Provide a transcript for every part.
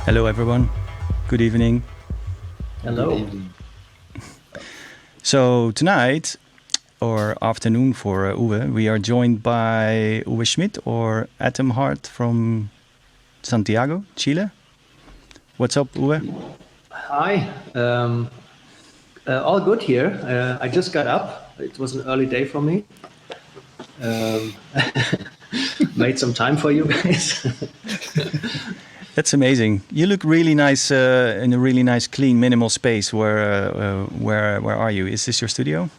Hello, everyone. Good evening. Hello. Good evening. So tonight, or afternoon for Uwe, we are joined by Uwe Schmidt or Atom Heart from Santiago, Chile. What's up, Uwe? Hi. All good here. I just got up. It was an early day for me. Made some time for you guys. That's amazing. You look really nice in a really nice, clean, minimal space. Where are you? Is this your studio?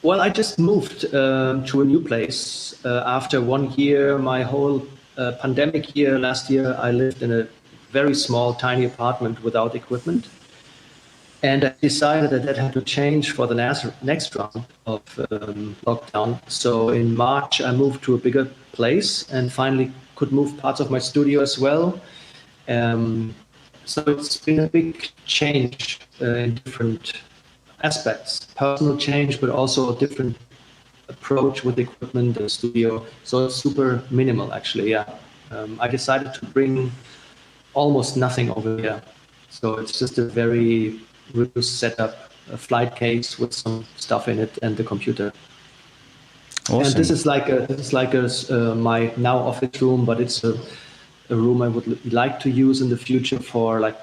Well, I just moved to a new place after 1 year. My whole pandemic year last year, I lived in a very small, tiny apartment without equipment. And I decided that that had to change for the next round of lockdown. So in March, I moved to a bigger place and finally could move parts of my studio as well. So it's been a big change in different aspects, personal change, but also a different approach with equipment and studio. So it's super minimal, actually. Yeah, I decided to bring almost nothing over here. So it's just a very reduced setup, a flight case with some stuff in it and the computer. Awesome. And this is like my now office room, but it's a room I would like to use in the future for like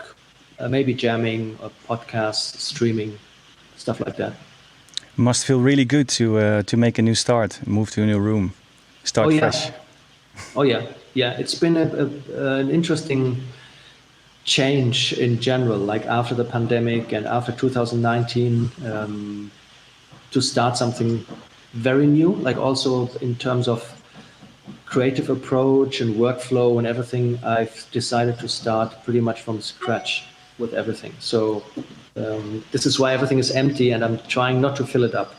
maybe jamming, or podcast, streaming, stuff like that. Must feel really good to make a new start, move to a new room, start fresh. Oh yeah. It's been an interesting change in general, like after the pandemic and after 2019, to start something very new, like also in terms of creative approach and workflow and everything. I've decided to start pretty much from scratch with everything. So this is why everything is empty and I'm trying not to fill it up.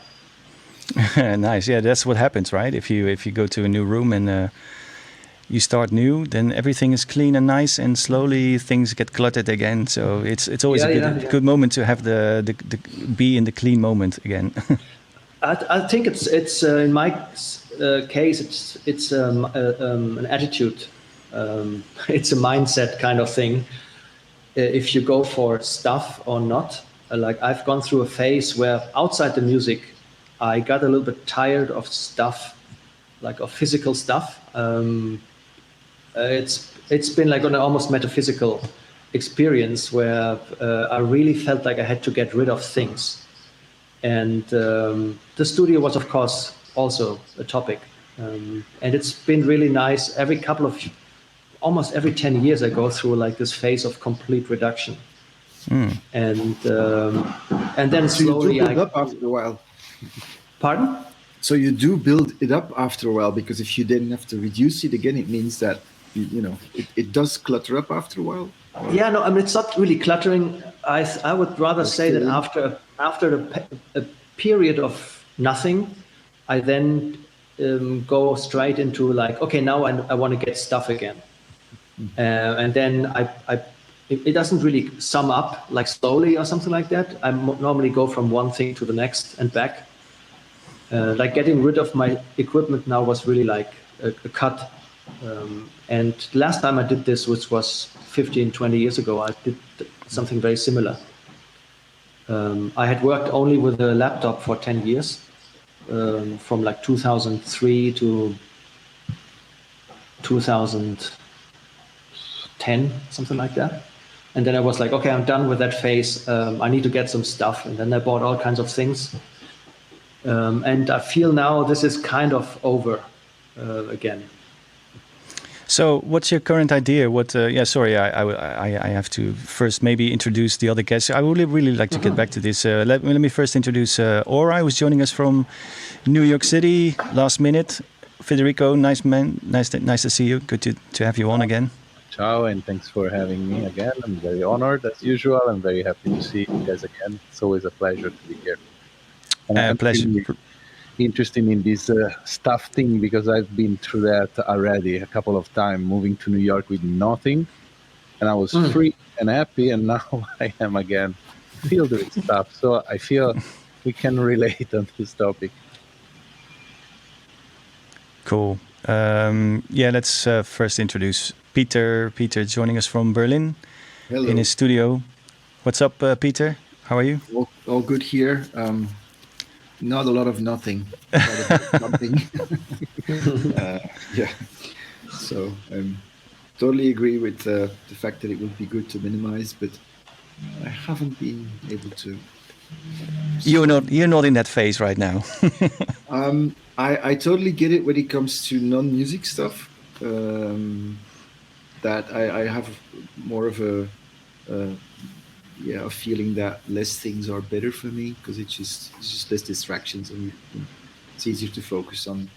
Nice. Yeah, that's what happens, right? If you go to a new room and you start new, then everything is clean and nice, and slowly things get cluttered again. So it's always a good moment to have the be in the clean moment again. I think it's in my case it's an attitude. It's a mindset kind of thing. If you go for stuff or not, like I've gone through a phase where outside the music, I got a little bit tired of stuff, like of physical stuff. It's been like an almost metaphysical experience where I really felt like I had to get rid of things. And the studio was, of course, also a topic. And it's been really nice. Almost every 10 years, I go through like this phase of complete reduction. And then slowly you build up after a while. Pardon? So you do build it up after a while, because if you then have to reduce it again, it means that it does clutter up after a while. Yeah, no, I mean, it's not really cluttering. I would rather say that after a period of nothing, I then go straight into like, okay, now I want to get stuff again. And then it doesn't really sum up like slowly or something like that. I normally go from one thing to the next and back. Like getting rid of my equipment now was really like a cut. And last time I did this, which was 15, 20 years ago, I did something very similar. I had worked only with a laptop for 10 years, from like 2003 to 2010, something like that. And then I was like, okay, I'm done with that phase. I need to get some stuff. And then I bought all kinds of things. And I feel now this is kind of over again. So, what's your current idea? I have to first maybe introduce the other guests. I would really like to get back to this. Let me first introduce Oora, who's joining us from New York City last minute. Federico, nice man, nice to see you. Good to have you on again. Ciao, and thanks for having me again. I'm very honored as usual. I'm very happy to see you guys again. It's always a pleasure to be here. And pleasure. Really interested in this stuff thing, because I've been through that already a couple of times, moving to New York with nothing, and I was free and happy, and now I am again filled with stuff. So I feel we can relate on this topic. Cool. Yeah, let's first introduce Peter. Peter joining us from Berlin Hello. in his studio. What's up, Peter? How are you? All good here. Not a lot of nothing. Quite a bit of something. Yeah. So totally agree with the fact that it would be good to minimize, but I haven't been able to. You're not in that phase right now. I totally get it when it comes to non-music stuff. That I have more of a feeling that less things are better for me because it's just less distractions and it's easier to focus on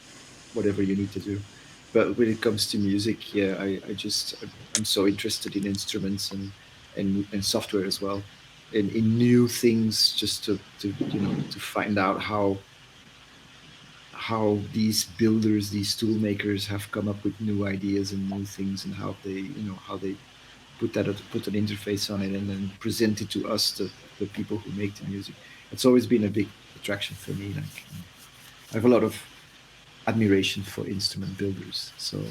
whatever you need to do. But when it comes to music, yeah, I'm so interested in instruments and software as well, and in new things, just to find out how these builders, these tool makers have come up with new ideas and new things, and how they put an interface on it and then present it to us, the people who make the music. It's always been a big attraction for me. Like, I have a lot of admiration for instrument builders. So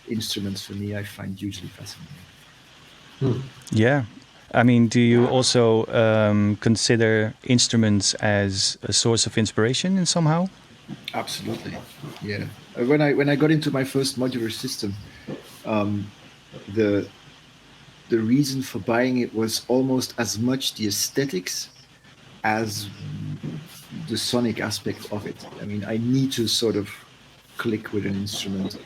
instruments for me, I find hugely fascinating. Yeah. I mean, do you also consider instruments as a source of inspiration in somehow? Absolutely, yeah. When I got into my first modular system, the the reason for buying it was almost as much the aesthetics as the sonic aspect of it. I mean, I need to sort of click with an instrument.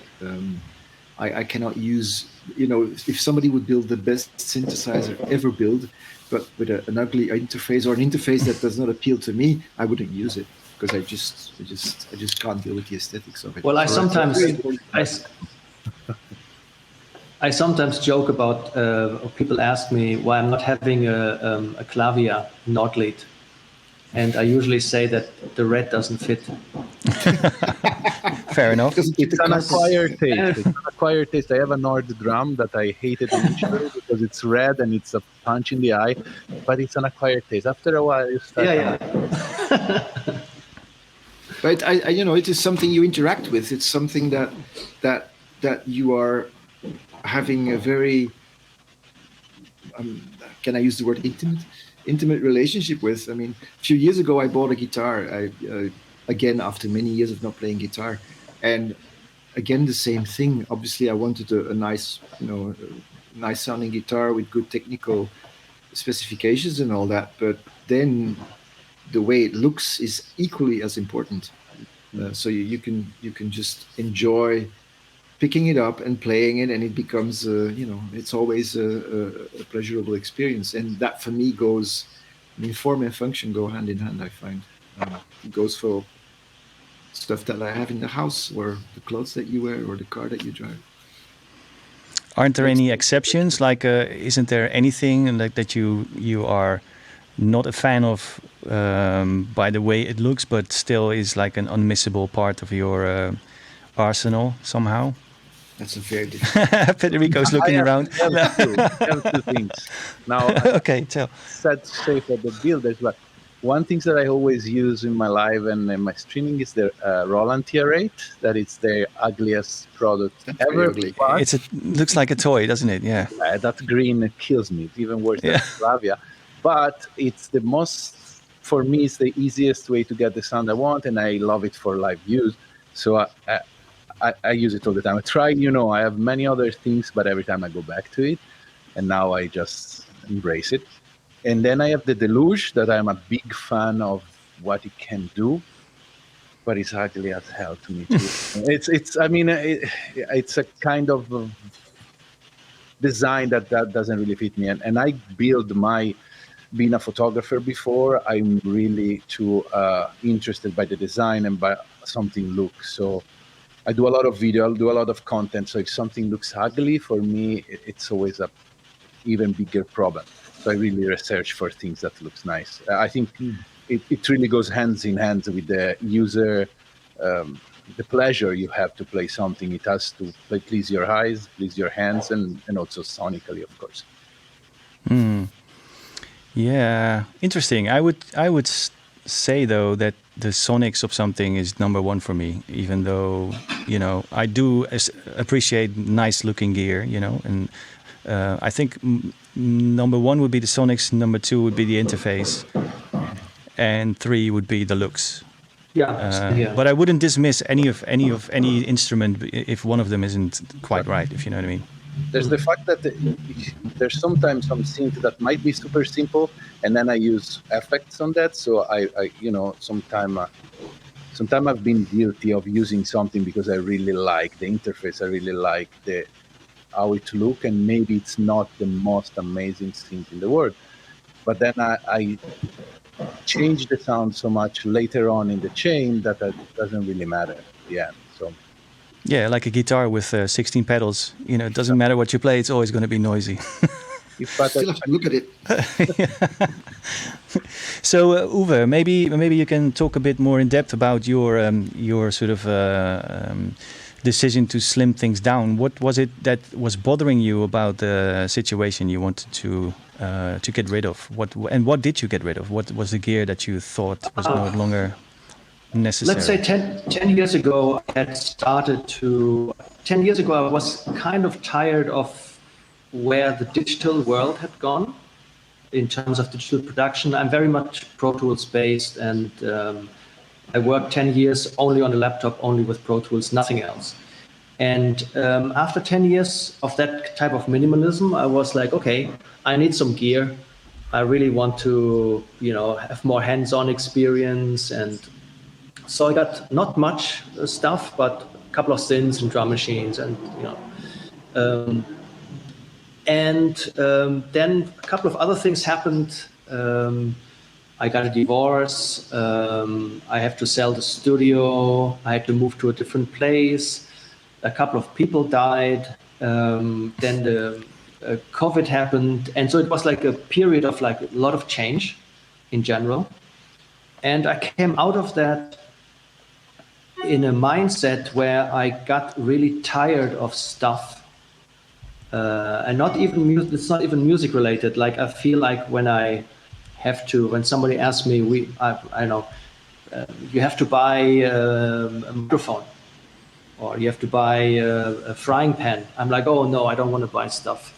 I cannot use, if somebody would build the best synthesizer ever built, but with an ugly interface or an interface that does not appeal to me, I wouldn't use it because I just can't deal with the aesthetics of it. Well, So I sometimes joke about people ask me why I'm not having a clavier not lead, and I usually say that the red doesn't fit. Fair enough. It's an acquired taste. It's an acquired taste. I have a Nord drum that I hated initially because it's red and it's a punch in the eye, but it's an acquired taste. After a while, you start. Yeah. But it is something you interact with. It's something that you are having a very, can I use the word intimate relationship with. I mean, a few years ago, I bought a guitar. Again, after many years of not playing guitar, and again the same thing. Obviously, I wanted a nice, nice sounding guitar with good technical specifications and all that. But then the way it looks is equally as important. So you can just enjoy picking it up and playing it, and it becomes it's always a pleasurable experience. And that for me goes, form and function go hand in hand. I find it goes for stuff that I have in the house, or the clothes that you wear, or the car that you drive. Aren't there any exceptions? Like, isn't there anything like that you are not a fan of by the way it looks, but still is like an unmissable part of your arsenal somehow? That's a very different. Federico's looking around. I have two things. Now, Okay, tell. sad say for the builders, but one thing that I always use in my live and in my streaming is the Roland TR8. That it's the ugliest product That's very ever. ugly. But, It looks like a toy, doesn't it? Yeah. that green, it kills me. It's even worse than Flavia. But it's the most, for me, it's the easiest way to get the sound I want, and I love it for live use. So I use it all the time. I try, I have many other things, but every time I go back to it, and now I just embrace it. And then I have the Deluge, that I'm a big fan of what it can do, but it's ugly as hell to me too. It's a kind of design that doesn't really fit me. And I build being a photographer before, I'm really too interested by the design and by something looks. So I do a lot of video, I'll do a lot of content. So if something looks ugly, for me, it's always a even bigger problem. So I really research for things that looks nice. I think it really goes hands in hand with the user, the pleasure you have to play something. It has to please your eyes, please your hands, and also sonically, of course. Yeah, interesting. I would say though that the sonics of something is number one for me. Even though I do appreciate nice looking gear, and I think number one would be the sonics, number two would be the interface, and three would be the looks. Yeah. But I wouldn't dismiss any instrument if one of them isn't quite right, if you know what I mean. There's the fact that there's sometimes some synth that might be super simple, and then I use effects on that. So I sometime I've been guilty of using something because I really like the interface, I really like how it look, and maybe it's not the most amazing synth in the world, but then I change the sound so much later on in the chain that it doesn't really matter. Yeah. So. Yeah, like a guitar with 16 pedals. It doesn't matter what you play; it's always going to be noisy. Still have to look at it. So, Uwe, maybe you can talk a bit more in depth about your sort of decision to slim things down. What was it that was bothering you about the situation you wanted to get rid of? What did you get rid of? What was the gear that you thought was no longer necessary? Let's say 10 years ago, I had started to... 10 years ago, I was kind of tired of where the digital world had gone in terms of digital production. I'm very much Pro Tools based, and I worked 10 years only on a laptop, only with Pro Tools, nothing else. And after 10 years of that type of minimalism, I was like, okay, I need some gear. I really want to, have more hands-on experience. And so I got not much stuff, but a couple of synths and drum machines, and then a couple of other things happened. I got a divorce. I have to sell the studio. I had to move to a different place. A couple of people died. Then the COVID happened. And so it was like a period of like a lot of change in general. And I came out of that in a mindset where I got really tired of stuff. And not even it's not even music related. Like I feel like when somebody asks me, I know, you have to buy a microphone, or you have to buy a frying pan. I'm like, oh no, I don't want to buy stuff.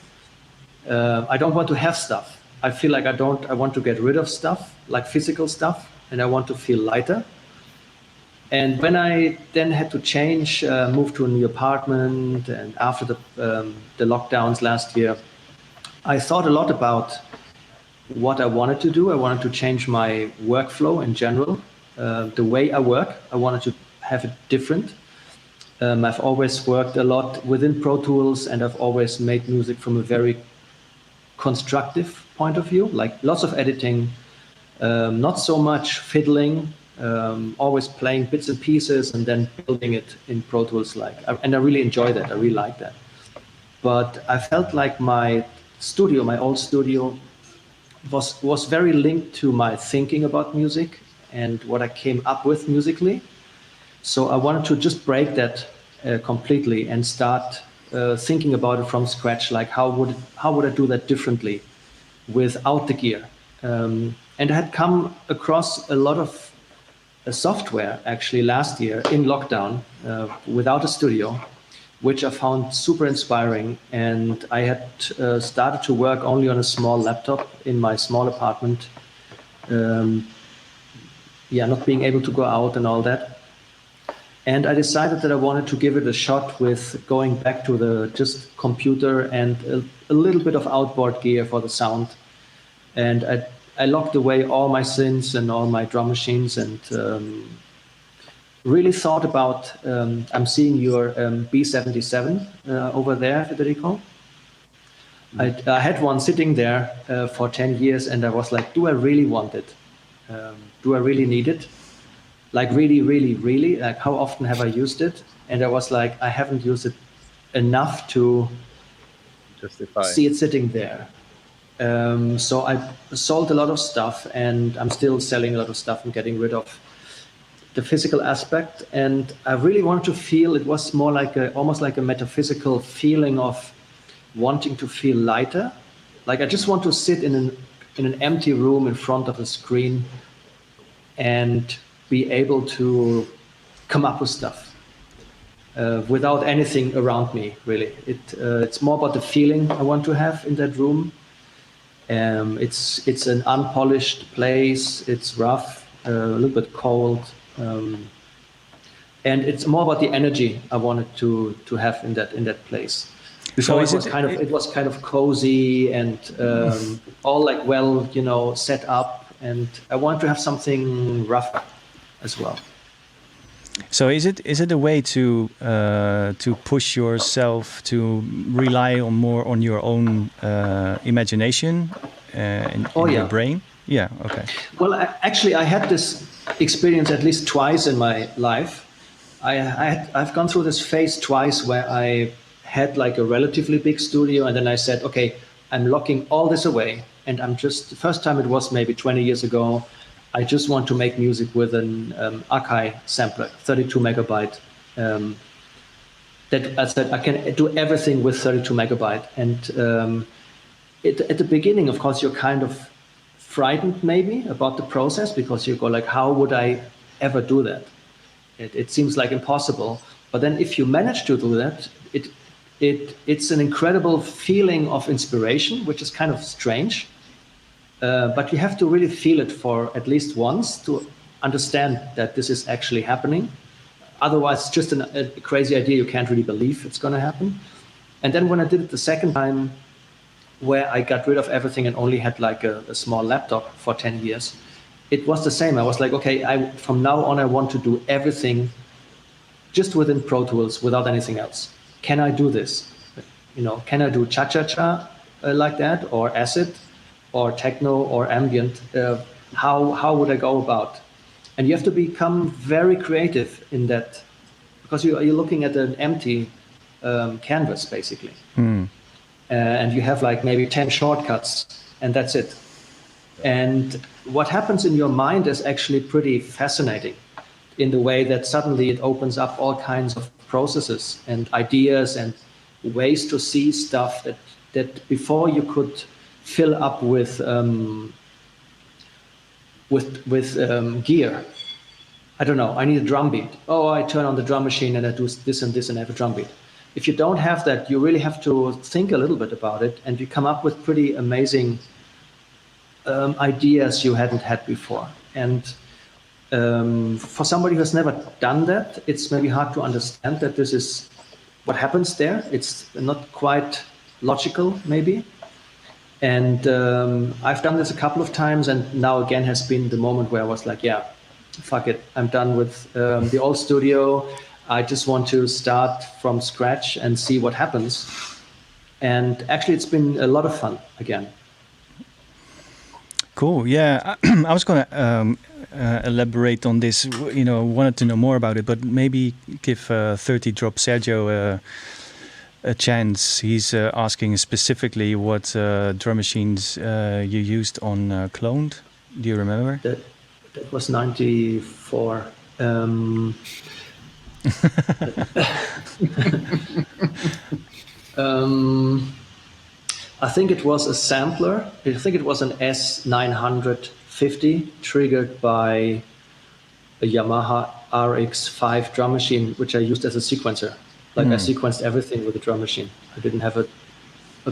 I don't want to have stuff. I feel like I want to get rid of stuff, like physical stuff, and I want to feel lighter. And when I then had to change, move to a new apartment, and after the lockdowns last year, I thought a lot about what I wanted to do. I wanted to change my workflow in general, the way I work. I wanted to have it different. I've always worked a lot within Pro Tools, and I've always made music from a very constructive point of view, like lots of editing, not so much fiddling. Always playing bits and pieces and then building it in Pro Tools, and I really enjoy that. I really like that. But I felt like my old studio, was very linked to my thinking about music and what I came up with musically. So I wanted to just break that completely and start thinking about it from scratch. Like how would I do that differently without the gear? And I had come across a lot of software actually last year in lockdown without a studio, which I found super inspiring. And I had started to work only on a small laptop in my small apartment. Not being able to go out and all that. And I decided that I wanted to give it a shot with going back to the just computer and a little bit of outboard gear for the sound. And I locked away all my synths and all my drum machines, and really thought about, I'm seeing your B77 over there, Federico. I had one sitting there for 10 years, and I was like, do I really want it? Do I really need it? Like really, really, really? Like how often have I used it? And I was like, I haven't used it enough to justify. See it sitting there. So I sold a lot of stuff, and I'm still selling a lot of stuff and getting rid of the physical aspect. And I really wanted to feel, it was more like almost like a metaphysical feeling of wanting to feel lighter. Like I just want to sit in an empty room in front of a screen and be able to come up with stuff without anything around me, really. It's more about the feeling I want to have in that room. It's an unpolished place. It's rough, a little bit cold, and it's more about the energy I wanted to have in that place. Before So it was kind of cozy and all like well, set up, and I want to have something rougher as well. So is it a way to push yourself to rely more on your own imagination in your brain? Yeah. Okay. Well, actually, I had this experience at least twice in my life. I've gone through this phase twice where I had like a relatively big studio, and then I said, okay, I'm locking all this away, and the first time it was maybe 20 years ago. I just want to make music with an Akai sampler, 32 megabyte. That I said I can do everything with 32 megabyte. And at the beginning, of course, you're kind of frightened maybe about the process, because you go like, how would I ever do that? It seems like impossible. But then if you manage to do that, it's an incredible feeling of inspiration, which is kind of strange. But you have to really feel it for at least once to understand that this is actually happening. Otherwise, it's just a crazy idea you can't really believe it's going to happen. And then when I did it the second time, where I got rid of everything and only had like a small laptop for 10 years, it was the same. I was like, okay, from now on, I want to do everything just within Pro Tools without anything else. Can I do this? Can I do cha-cha-cha like that, or acid, or techno, or ambient? How would I go about? And you have to become very creative in that, because you're looking at an empty canvas, basically. And you have like maybe 10 shortcuts, and that's it. And what happens in your mind is actually pretty fascinating, in the way that suddenly it opens up all kinds of processes and ideas and ways to see stuff that before you could fill up with gear. I don't know, I need a drum beat. Oh, I turn on the drum machine and I do this and this and I have a drum beat. If you don't have that, you really have to think a little bit about it, and you come up with pretty amazing ideas you hadn't had before. And for somebody who has never done that, it's maybe hard to understand that this is what happens there. It's not quite logical, maybe. And I've done this a couple of times, and now again has been the moment where I was like, yeah, fuck it. I'm done with the old studio. I just want to start from scratch and see what happens. And actually, it's been a lot of fun again. Cool. Yeah, I was going to elaborate on this. Wanted to know more about it, but maybe give 30 Drop Sergio a chance. He's asking specifically what drum machines you used on Cloned. Do you remember? That was 94. I think it was a sampler. I think it was an S950 triggered by a Yamaha RX5 drum machine, which I used as a sequencer. I sequenced everything with the drum machine. I didn't have a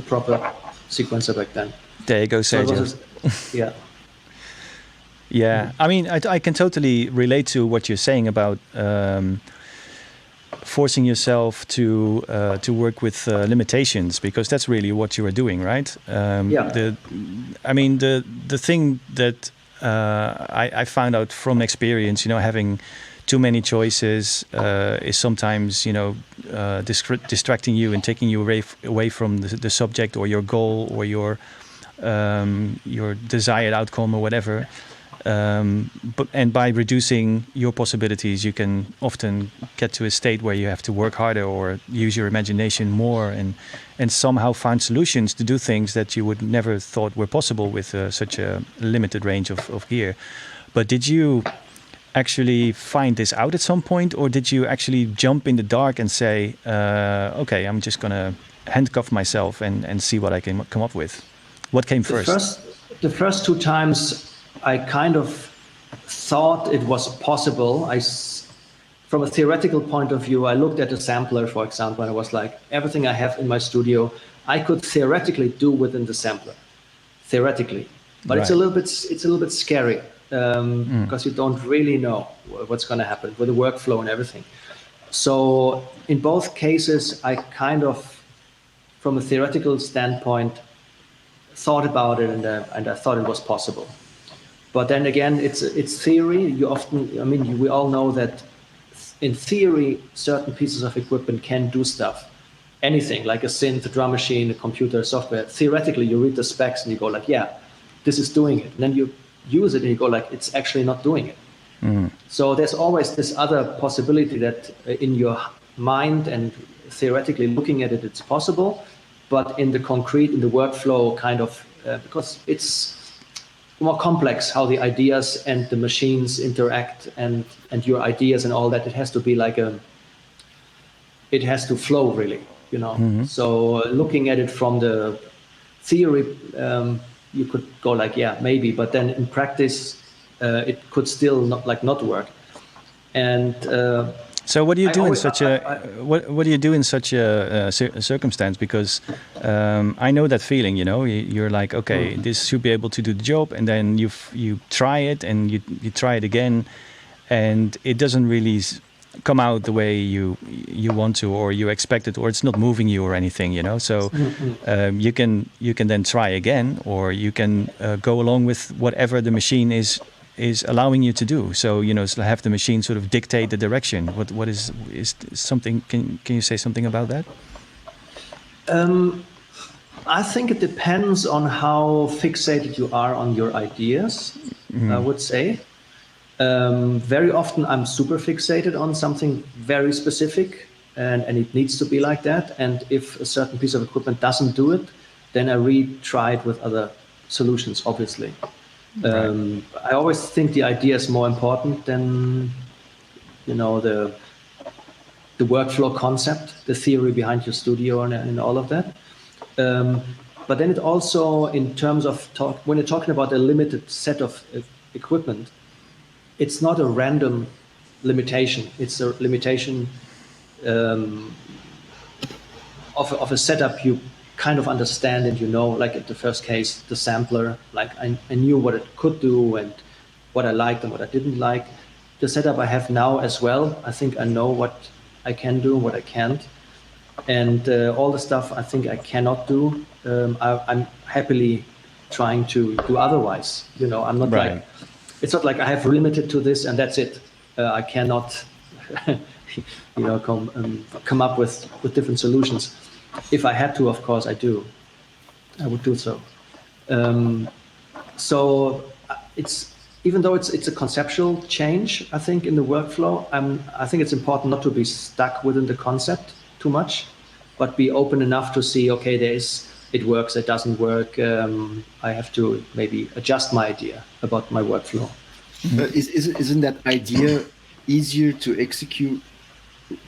proper sequencer back then. There you go, Sergio. Yeah. Yeah, I mean, I can totally relate to what you're saying about forcing yourself to work with limitations, because that's really what you are doing, right? The thing that I found out from experience, having too many choices is sometimes, distracting you and taking you away from the subject or your goal or your desired outcome or whatever. And by reducing your possibilities, you can often get to a state where you have to work harder or use your imagination more and somehow find solutions to do things that you would never thought were possible with such a limited range of gear. But did you actually find this out at some point, or did you actually jump in the dark and say, okay, I'm just going to handcuff myself and see what I can come up with? What came first? The first two times I kind of thought it was possible. From a theoretical point of view, I looked at a sampler, for example, and I was like, everything I have in my studio, I could theoretically do within the sampler, theoretically. But it's a little bit scary because you don't really know what's going to happen with the workflow and everything. So in both cases, I kind of, from a theoretical standpoint, thought about it and I thought it was possible. But then again, it's theory. We all know that in theory, certain pieces of equipment can do stuff. Anything, like a synth, a drum machine, a computer, software. Theoretically, you read the specs and you go like, yeah, this is doing it. And then you use it and you go like, it's actually not doing it. So there's always this other possibility that in your mind and theoretically looking at it, it's possible. But in the concrete, in the workflow, kind of, because it's more complex how the ideas and the machines interact and your ideas and all that. It has to be like it has to flow really, you know. So looking at it from the theory, you could go like, yeah, maybe, but then in practice, it could still not work. And so what do you do in such a what do you do in such a circumstance? Because I know that feeling. You know, you're like, okay, this should be able to do the job, and then you try it and you try it again, and it doesn't really come out the way you want to or you expect it, or it's not moving you or anything. You know, so you can then try again, or you can go along with whatever the machine is allowing you to do. So, you know, have the machine sort of dictate the direction. What is something, can you say something about that? I think it depends on how fixated you are on your ideas, I would say. Very often I'm super fixated on something very specific and it needs to be like that. And if a certain piece of equipment doesn't do it, then I retry it with other solutions, obviously. I always think the idea is more important than, you know, the workflow concept, the theory behind your studio and all of that. But then it also, in terms of when you're talking about a limited set of equipment, it's not a random limitation. It's a limitation of a setup you kind of understand and you know, like at the first case, the sampler, like I knew what it could do and what I liked and what I didn't like. The setup I have now as well, I think I know what I can do, what I can't. And all the stuff I think I cannot do, I'm happily trying to do otherwise. You know, I'm not like, it's not like I have limited to this and that's it. I cannot, you know, come up with different solutions. If I had to, of course, I would do so. So it's, even though it's a conceptual change, I think in the workflow, I think it's important not to be stuck within the concept too much, but be open enough to see, okay, it works, it doesn't work. I have to maybe adjust my idea about my workflow. Isn't that idea easier to execute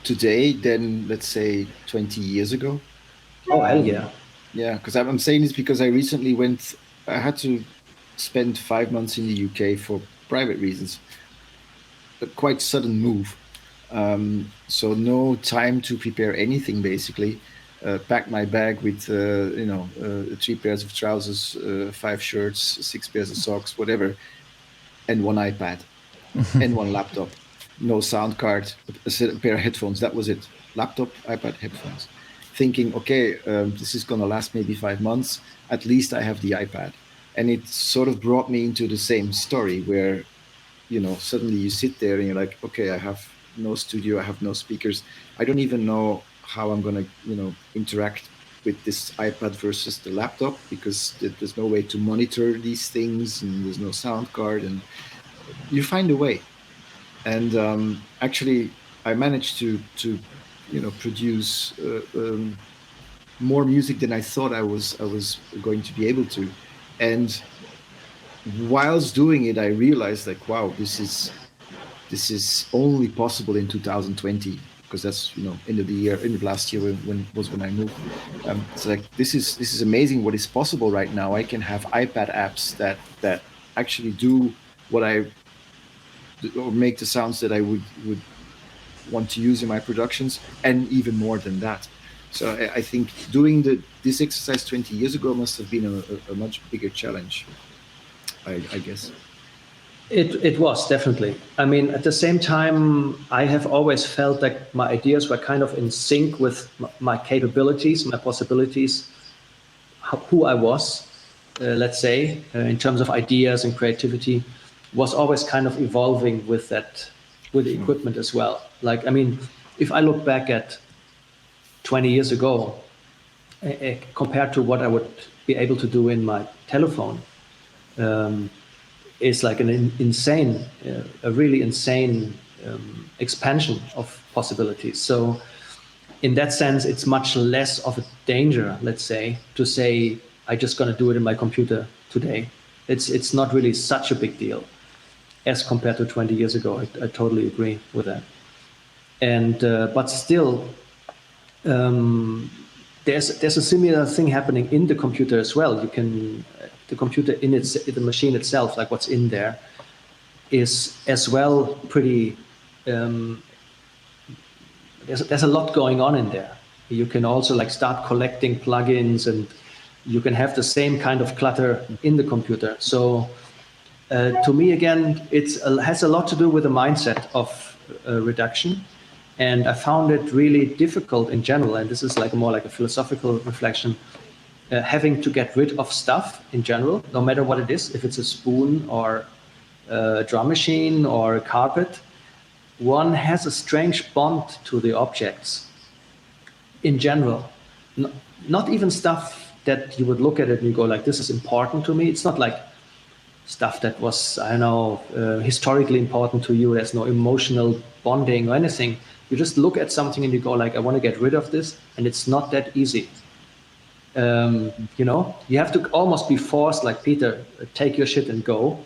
today than, let's say, 20 years ago? Oh, hell yeah. Yeah, because I'm saying this because I had to spend 5 months in the UK for private reasons. A quite sudden move. So no time to prepare anything, basically. Packed my bag with, 3 pairs of trousers, 5 shirts, 6 pairs of socks, whatever, and 1 iPad and 1 laptop. No sound card, a pair of headphones. That was it. Laptop, iPad, headphones. Thinking, okay, this is going to last maybe 5 months. At least I have the iPad. And it sort of brought me into the same story where, you know, suddenly you sit there and you're like, okay, I have no studio, I have no speakers. I don't even know how I'm going to, you know, interact with this iPad versus the laptop because there's no way to monitor these things and there's no sound card, and you find a way. And actually, I managed to produce more music than I thought I was going to be able to. And whilst doing it, I realized like, wow, this is only possible in 2020 because that's, you know, end of last year when I moved. It's like this is amazing what is possible right now. I can have iPad apps that actually do what I or make the sounds that I would want to use in my productions, and even more than that. So I think doing this exercise 20 years ago must have been a much bigger challenge, I guess. It was definitely. I mean, at the same time, I have always felt like my ideas were kind of in sync with my capabilities, my possibilities, who I was, let's say, in terms of ideas and creativity, was always kind of evolving with that, with the equipment as well. Like, I mean, if I look back at 20 years ago, compared to what I would be able to do in my telephone, is like an insane, a really insane expansion of possibilities. So in that sense, it's much less of a danger, let's say, to say, I'm just going to do it in my computer today. It's not really such a big deal as compared to 20 years ago. I totally agree with that. And but still, there's a similar thing happening in the computer as well. You can the computer in the machine itself, like what's in there, is as well pretty. There's a lot going on in there. You can also like start collecting plugins, and you can have the same kind of clutter in the computer. So to me, again, it has a lot to do with the mindset of reduction. And I found it really difficult in general, and this is like more like a philosophical reflection, having to get rid of stuff in general, no matter what it is, if it's a spoon or a drum machine or a carpet. One has a strange bond to the objects in general. Not even stuff that you would look at it and you go like, this is important to me. It's not like stuff that was, I don't know, historically important to you. There's no emotional bonding or anything. You just look at something and you go like, I want to get rid of this. And it's not that easy. You know, you have to almost be forced, like, Peter, take your shit and go.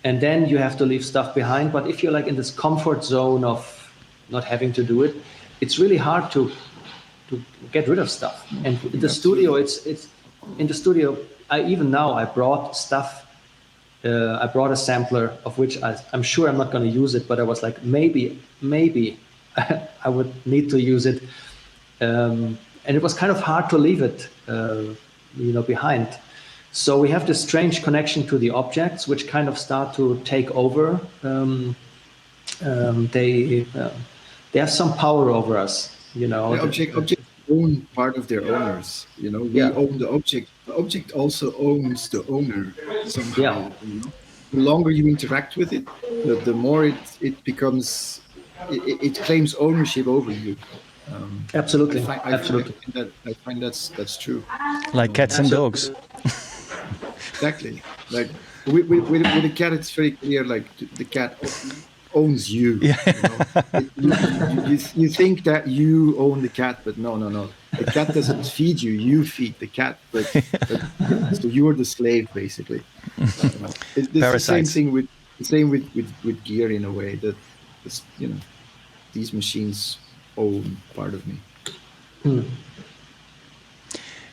And then you have to leave stuff behind. But if you're like in this comfort zone of not having to do it, it's really hard to get rid of stuff. And in the studio, it's in the studio. I brought stuff. I brought a sampler of which I'm sure I'm not going to use it, but I was like, maybe I would need to use it. And it was kind of hard to leave it, behind. So we have this strange connection to the objects, which kind of start to take over. They have some power over us, you know. The objects own part of their owners. You know, we own the object. The object also owns the owner somehow. Yeah. You know? The longer you interact with it, the more it becomes. It claims ownership over you. Absolutely. Absolutely. I find that's true. Like cats and dogs. Exactly. Like with the cat, it's very clear. Like the cat owns you. Yeah. You know? You think that you own the cat, but no. The cat doesn't feed you. You feed the cat. But so you're the slave, basically. It's the same thing with gear in a way. That these machines own part of me.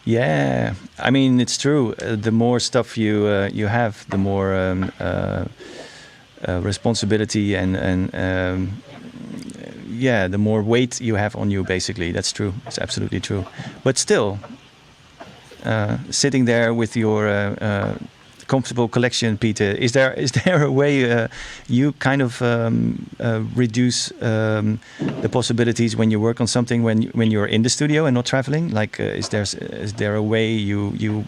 Yeah, I mean, it's true. The more stuff you have, the more responsibility and the more weight you have on you. Basically, that's true. It's absolutely true. But still, sitting there with your comfortable collection, Peter, is there a way you kind of reduce the possibilities when you work on something when you're in the studio and not traveling? Like, is there a way you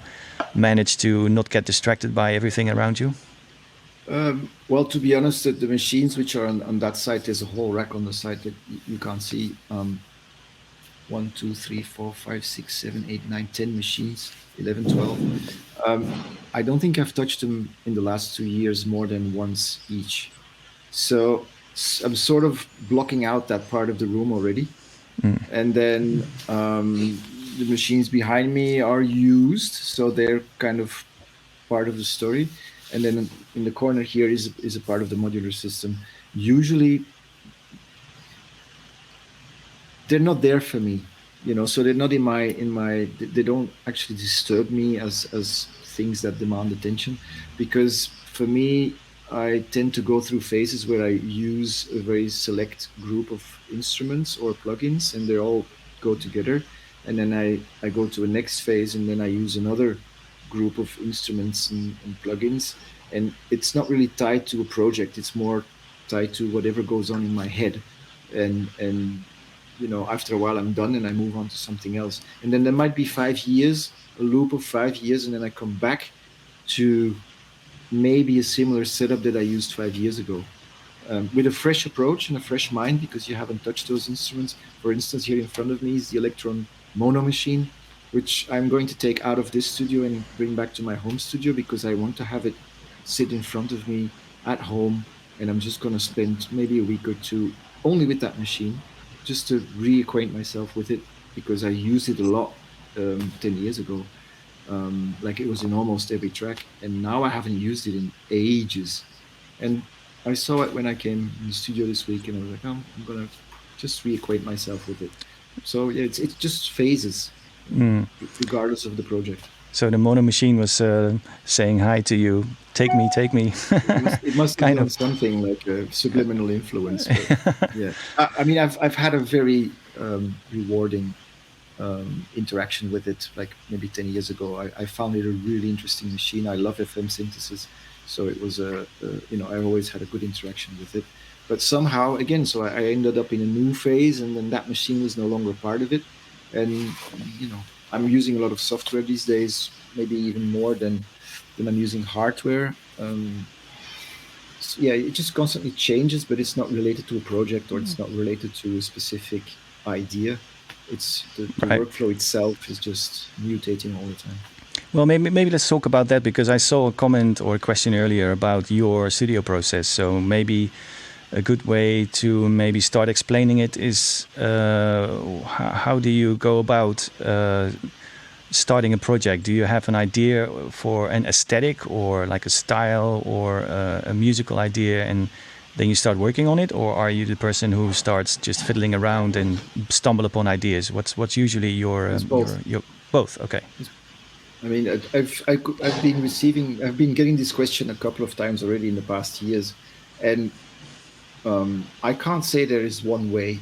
manage to not get distracted by everything around you? Well, to be honest, the machines which are on that side, there's a whole rack on the side that you can't see. 1, 2, 3, 4, 5, 6, 7, 8, 9, 10 machines, 11, 12. I don't think I've touched them in the last 2 years more than once each. So I'm sort of blocking out that part of the room already. And then the machines behind me are used, so they're kind of part of the story. And then in the corner here is a part of the modular system. Usually they're not there for me, so they're not in my they don't actually disturb me as things that demand attention, because for me I tend to go through phases where I use a very select group of instruments or plugins, and they all go together. And then I go to a next phase, and then I use another group of instruments and plugins. And it's not really tied to a project. It's more tied to whatever goes on in my head. And after a while I'm done and I move on to something else. And then there might be 5 years, a loop of 5 years, and then I come back to maybe a similar setup that I used 5 years ago, with a fresh approach and a fresh mind, because you haven't touched those instruments. For instance, here in front of me is the Electron Mono machine, which I'm going to take out of this studio and bring back to my home studio, because I want to have it sit in front of me at home. And I'm just going to spend maybe a week or two only with that machine, just to reacquaint myself with it, because I used it a lot 10 years ago. Like it was in almost every track, and now I haven't used it in ages. And I saw it when I came in the studio this week, and I was like, oh, I'm gonna just reacquaint myself with it. So yeah, it's just phases, regardless of the project. So the mono machine was saying hi to you. Take me, take me. It must have done something like a subliminal influence. But, yeah, I mean, I've had a very rewarding interaction with it. Like maybe 10 years ago, I found it a really interesting machine. I love FM synthesis, so it was I always had a good interaction with it. But somehow, again, so I ended up in a new phase, and then that machine was no longer part of it. And I'm using a lot of software these days, maybe even more than I'm using hardware. So yeah, it just constantly changes, but it's not related to a project, or it's not related to a specific idea. It's the Right. workflow itself is just mutating all the time. Well, maybe let's talk about that, because I saw a comment or a question earlier about your studio process. So maybe a good way to maybe start explaining it is how do you go about starting a project? Do you have an idea for an aesthetic, or like a style, or a musical idea, and then you start working on it? Or are you the person who starts just fiddling around and stumble upon ideas? What's usually your both? Okay. I mean, I've been getting this question a couple of times already in the past years, and I can't say there is one way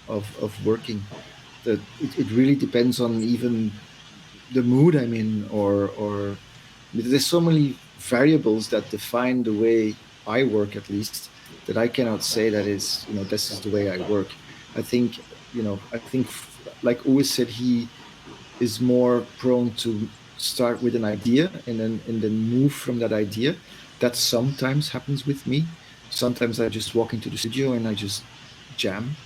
of working. That it really depends on even the mood I'm in, or there's so many variables that define the way I work, at least, that I cannot say that is, this is the way I work. I think like Oora said, he is more prone to start with an idea and then move from that idea. That sometimes happens with me. Sometimes I just walk into the studio and I just jam,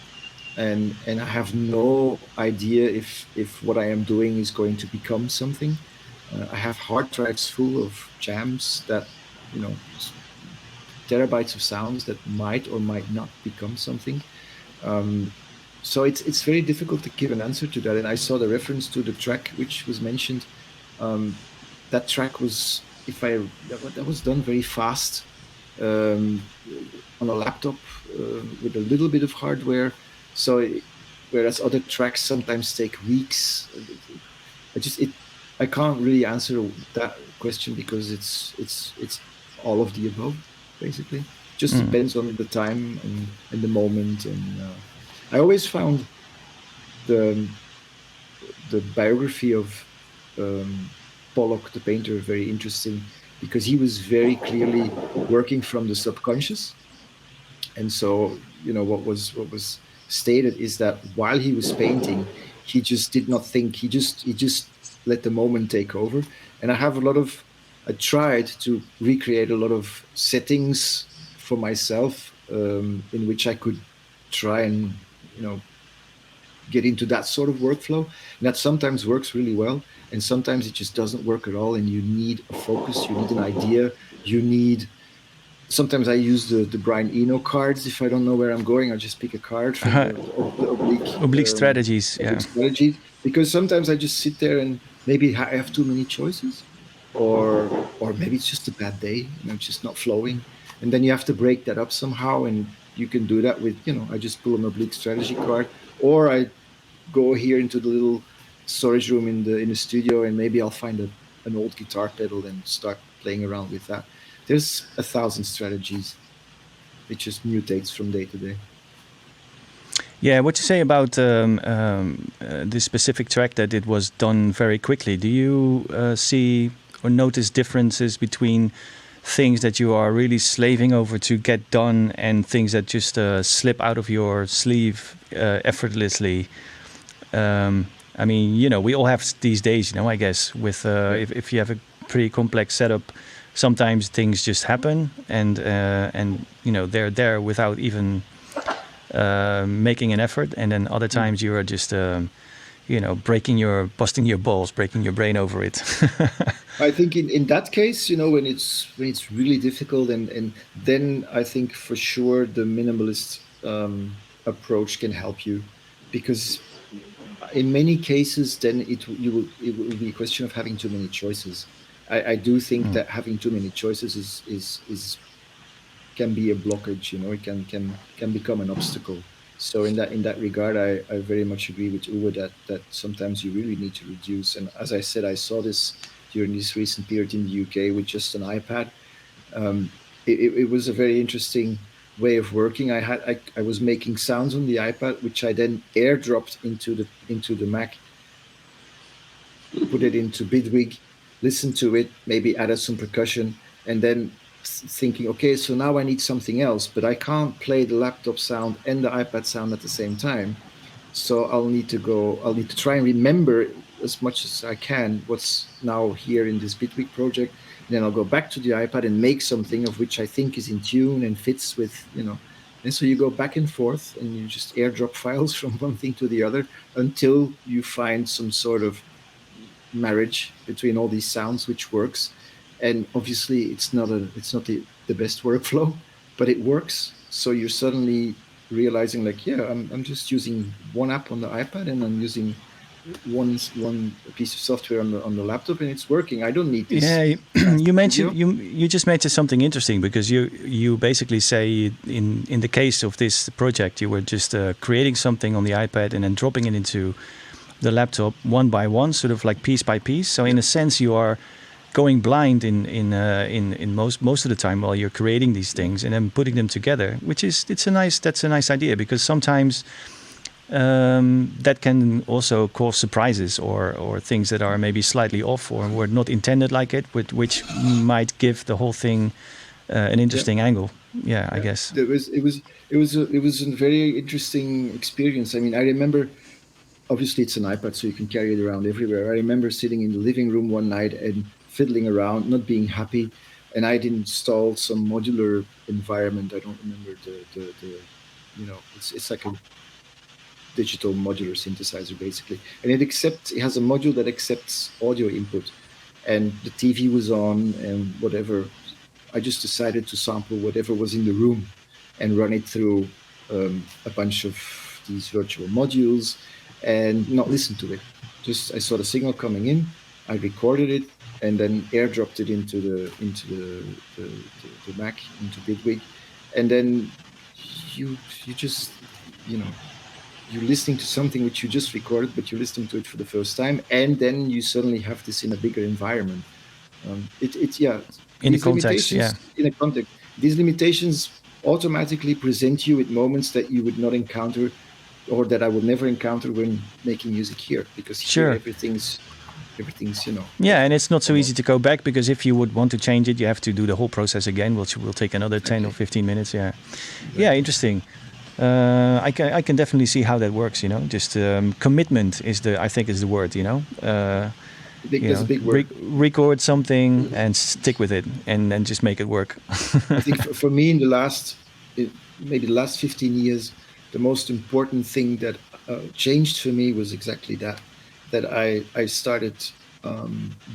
and I have no idea if what I am doing is going to become something. I have hard drives full of jams that, terabytes of sounds that might or might not become something. So it's very difficult to give an answer to that. And I saw the reference to the track which was mentioned. That track was, that was done very fast on a laptop with a little bit of hardware. So whereas other tracks sometimes take weeks, I can't really answer that question, because it's all of the above, basically. Just depends on the time and the moment. And I always found the biography of Pollock, the painter, very interesting, because he was very clearly working from the subconscious. And so, what was stated is that while he was painting, he just did not think. He just let the moment take over. And I tried to recreate a lot of settings for myself, in which I could try and, get into that sort of workflow. And that sometimes works really well, and sometimes it just doesn't work at all. And you need a focus, you need an idea, sometimes I use the Brian Eno cards. If I don't know where I'm going, I just pick a card from the oblique strategies. Yeah. Strategies, because sometimes I just sit there and maybe I have too many choices, or maybe it's just a bad day and I'm just not flowing. And then you have to break that up somehow, and you can do that with, I just pull an oblique strategy card, or I go here into the little storage room in the studio, and maybe I'll find an old guitar pedal and start playing around with that. there's 1,000 strategies. It just mutates from day to day. Yeah, what you say about this specific track that it was done very quickly? Do you see or notice differences between things that you are really slaving over to get done and things that just slip out of your sleeve effortlessly? I mean, you know, we all have these days, you know, I guess, with if you have a pretty complex setup, sometimes things just happen and you know, they're there without even making an effort, and then other times you are just you know, busting your balls, breaking your brain over it. I think in that case, you know, when it's really difficult, and then I think for sure the minimalist approach can help you, because in many cases then it will be a question of having too many choices. I do think that having too many choices is can be a blockage. You know, it can become an obstacle. So in that regard, I very much agree with Uwe that sometimes you really need to reduce. And as I said, I saw this during this recent period in the UK with just an iPad. It was a very interesting way of working. I was making sounds on the iPad, which I then airdropped into the Mac, put it into Bidwig, listened to it, maybe added some percussion, and then thinking, okay, so now I need something else, but I can't play the laptop sound and the iPad sound at the same time. So I'll need to try and remember as much as I can what's now here in this Bitwig project. And then I'll go back to the iPad and make something of which I think is in tune and fits with, you know. And so you go back and forth and you just airdrop files from one thing to the other until you find some sort of marriage between all these sounds which works. And obviously it's not the best workflow, but it works. So you're suddenly realizing, like, yeah, I'm just using one app on the iPad and I'm using one piece of software on the laptop, and it's working. I don't need this. Yeah, you mentioned you just mentioned something interesting, because you basically say in the case of this project you were just creating something on the iPad and then dropping it into the laptop one by one, sort of like piece by piece. So in a sense, you are going blind in most of the time while you're creating these things and then putting them together, that's a nice idea, because sometimes that can also cause surprises or things that are maybe slightly off or were not intended like it, which might give the whole thing an interesting angle. Yeah, I guess it was a very interesting experience. I mean, I remember. Obviously, it's an iPad, so you can carry it around everywhere. I remember sitting in the living room one night and fiddling around, not being happy, and I'd installed some modular environment. I don't remember the you know, it's like a digital modular synthesizer basically, and it has a module that accepts audio input, and the TV was on and whatever. I just decided to sample whatever was in the room and run it through a bunch of these virtual modules and not listen to it. Just I saw the signal coming in, I recorded it, and then airdropped it into the Mac, into Bidwig, and then you just, you know, you're listening to something which you just recorded, but you're listening to it for the first time, and then you suddenly have this in a bigger environment. In a context, yeah. In a context, these limitations automatically present you with moments that you would not encounter, or that I would never encounter when making music here, because here everything's, you know. Yeah, and it's not so easy to go back, because if you would want to change it, you have to do the whole process again, which will take another 10 or 15 minutes. Yeah, yeah, interesting. I can definitely see how that works. You know, just commitment is the word. You know, that's a big word. Record something and stick with it, and then just make it work. I think for me, in maybe the last 15 years, the most important thing that changed for me was exactly that I started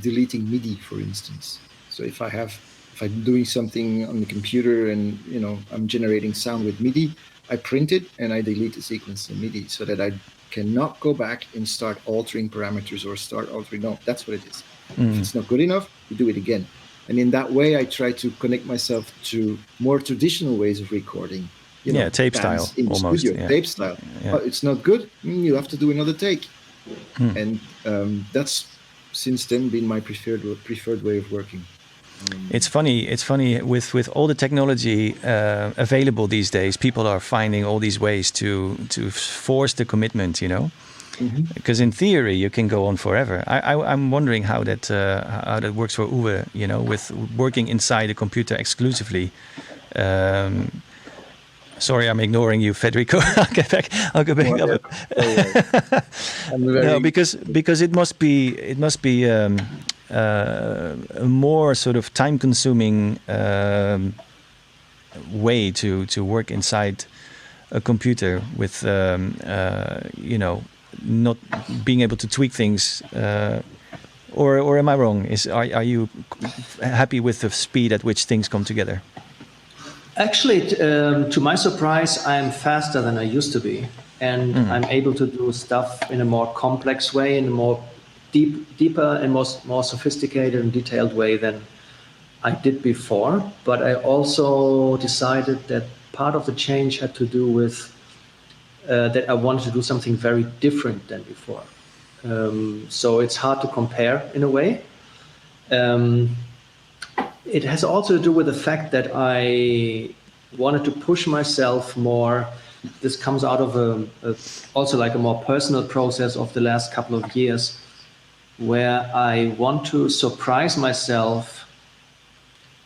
deleting MIDI, for instance. So if I'm doing something on the computer and, you know, I'm generating sound with MIDI, I print it and I delete the sequence in MIDI, so that I cannot go back and start altering parameters or start altering. No, that's what it is. If it's not good enough, you do it again. And in that way, I try to connect myself to more traditional ways of recording. You know, tape style, in the almost. studio, tape style. Yeah. It's not good. You have to do another take, and that's since then been my preferred way of working. It's funny. It's funny with all the technology available these days. People are finding all these ways to force the commitment. You know, because in theory you can go on forever. I'm wondering how that works for Oora. You know, with working inside a computer exclusively. Sorry, I'm ignoring you, Federico. I'll get back. I'll go back up. No, because it must be a more sort of time-consuming way to work inside a computer with you know, not being able to tweak things. Or am I wrong? Are you happy with the speed at which things come together? Actually, to my surprise, I'm faster than I used to be, and I'm able to do stuff in a more complex way, in a more deeper and more sophisticated and detailed way than I did before. But I also decided that part of the change had to do with that I wanted to do something very different than before. So it's hard to compare in a way. It has also to do with the fact that I wanted to push myself more. This comes out of also like a more personal process of the last couple of years, where I want to surprise myself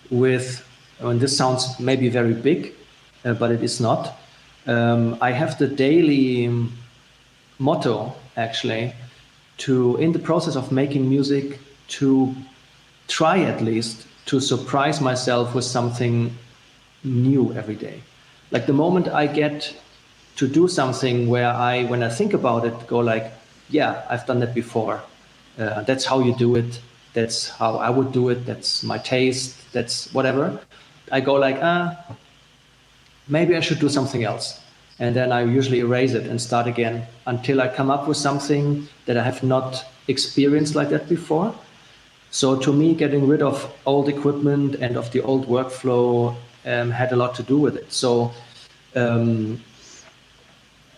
with, and this sounds maybe very big, but it is not. I have the daily motto, actually, in the process of making music, to try at least to surprise myself with something new every day. Like the moment I get to do something where when I think about it, go like, yeah, I've done that before. That's how you do it. That's how I would do it. That's my taste. That's whatever. I go like, maybe I should do something else. And then I usually erase it and start again until I come up with something that I have not experienced like that before. So to me, getting rid of old equipment and of the old workflow had a lot to do with it. So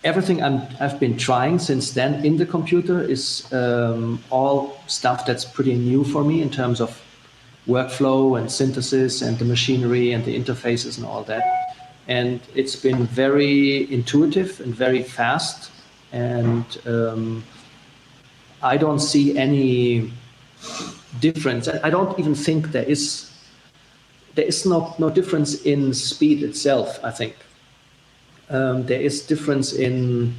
everything I've been trying since then in the computer is all stuff that's pretty new for me in terms of workflow and synthesis and the machinery and the interfaces and all that. And it's been very intuitive and very fast. And I don't see any difference. I don't even think there is no difference in speed itself. I think there is difference in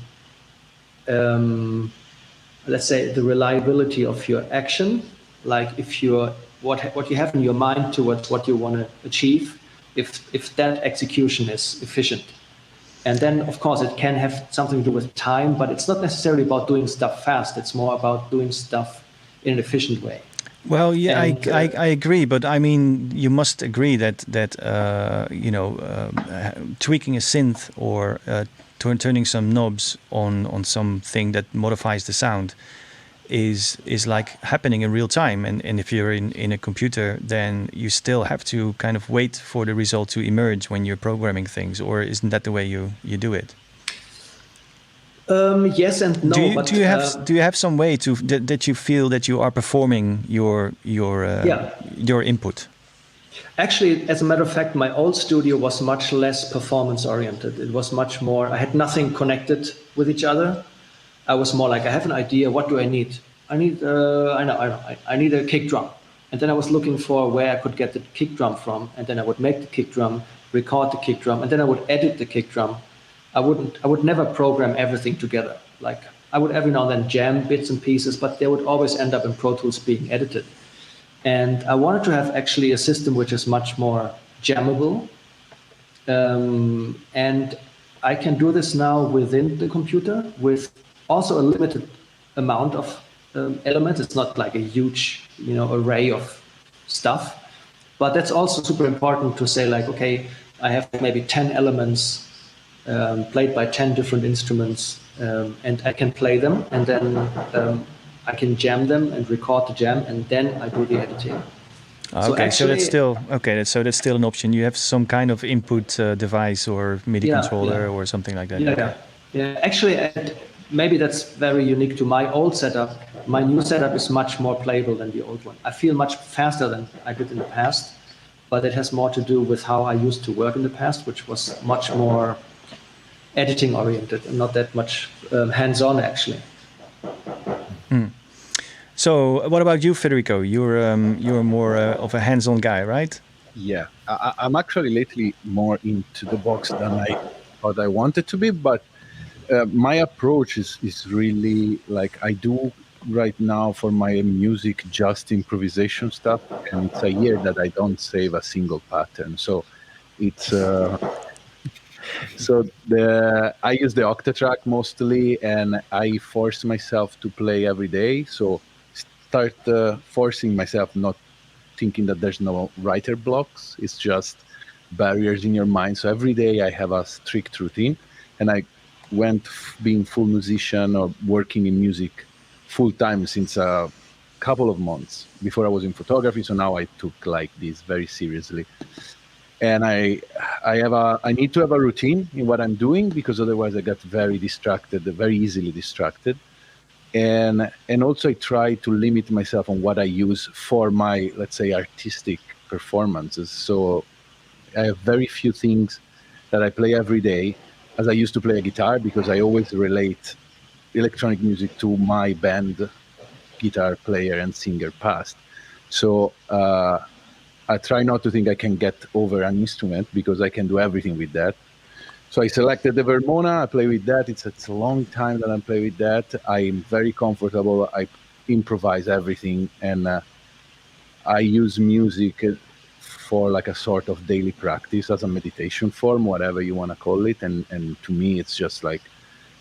let's say the reliability of your action, like if you're what you have in your mind towards what you want to achieve, if that execution is efficient. And then of course it can have something to do with time, but it's not necessarily about doing stuff fast. It's more about doing stuff in an efficient way. Well, yeah, and, I agree, but I mean, you must agree that you know, tweaking a synth or turning some knobs on something that modifies the sound is like happening in real time. And if you're in a computer, then you still have to kind of wait for the result to emerge when you're programming things, or isn't that the way you do it? Yes and no. Do you have some way that you feel that you are performing your input? Actually, as a matter of fact, my old studio was much less performance oriented. It was much more. I had nothing connected with each other. I was more like, I have an idea. What do I need? I need I need a kick drum, and then I was looking for where I could get the kick drum from, and then I would make the kick drum, record the kick drum, and then I would edit the kick drum. I would never program everything together. Like I would every now and then jam bits and pieces, but they would always end up in Pro Tools being edited. And I wanted to have actually a system which is much more jammable. And I can do this now within the computer with also a limited amount of elements. It's not like a huge, array of stuff, but that's also super important to say like, okay, I have maybe 10 elements played by 10 different instruments, and I can play them, and then I can jam them and record the jam, and then I do the editing. Okay, so that's still an option. You have some kind of input device or MIDI controller or something like that. Yeah. Actually, maybe that's very unique to my old setup. my new setup is much more playable than the old one. I feel much faster than I did in the past, but it has more to do with how I used to work in the past, which was much more editing oriented and not that much hands-on actually. So, what about you, Federico? You're more of a hands-on guy, right? Yeah, I'm actually lately more into the box than I thought I wanted to be, but my approach is really like I do right now for my music, just improvisation stuff, and it's a year that I don't save a single pattern. So it's I use the Octatrack mostly, and I force myself to play every day. So start forcing myself, not thinking that there's no writer blocks. It's just barriers in your mind. So every day I have a strict routine, and I went being full musician or working in music full time since a couple of months. Before I was in photography, so now I took like this very seriously. And I need to have a routine in what I'm doing, because otherwise I get very distracted, very easily distracted. And also I try to limit myself on what I use for my, let's say, artistic performances. So I have very few things that I play every day, as I used to play a guitar, because I always relate electronic music to my band guitar player and singer past. So I try not to think I can get over an instrument, because I can do everything with that. So I selected the Vermona, I play with that. It's a long time that I play with that. I'm very comfortable. I improvise everything, and I use music for like a sort of daily practice, as a meditation form, whatever you want to call it. And to me, it's just like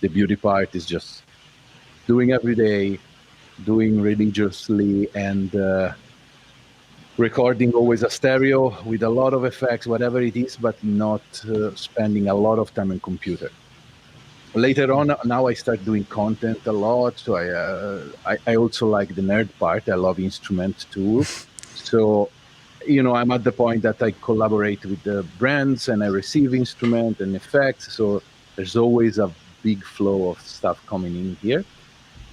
the beauty part is just doing every day, doing religiously, and recording always a stereo with a lot of effects, whatever it is, but not spending a lot of time on computer. Later on, now I start doing content a lot. So I also like the nerd part. I love instruments too. So, I'm at the point that I collaborate with the brands and I receive instrument and effects. So there's always a big flow of stuff coming in here.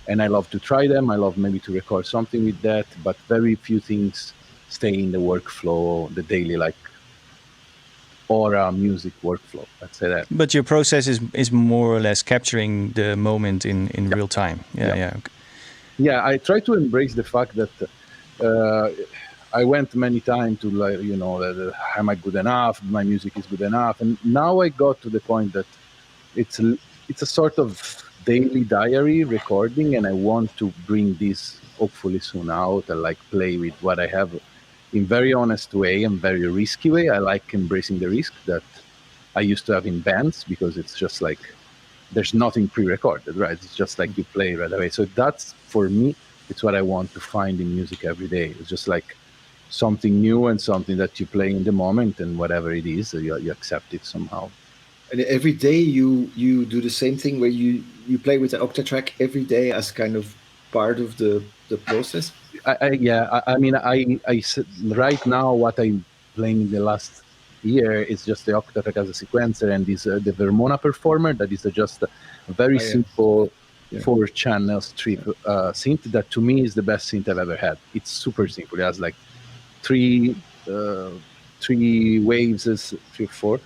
And I love to try them. I love maybe to record something with that, but very few things stay in the workflow, the daily, like, Oora music workflow. Let's say that. But your process is more or less capturing the moment in real time. Yeah. Okay. Yeah, I try to embrace the fact that I went many times to, like, am I good enough? My music is good enough. And now I got to the point that it's a sort of daily diary recording, and I want to bring this hopefully soon out and like play with what I have in very honest way and very risky way. I like embracing the risk that I used to have in bands, because it's just like there's nothing pre-recorded, right? It's just like you play right away. So that's, for me, it's what I want to find in music every day. It's just like something new and something that you play in the moment, and whatever it is, you accept it somehow. And every day you do the same thing, where you play with the Octatrack every day as kind of part of the process? I mean, right now what I'm playing in the last year is just the Octatrack as a sequencer, and this the Vermona Performer, that is just a very simple 4-channel strip synth that to me is the best synth I've ever had. It's super simple. It has like three waves, 3 or 4.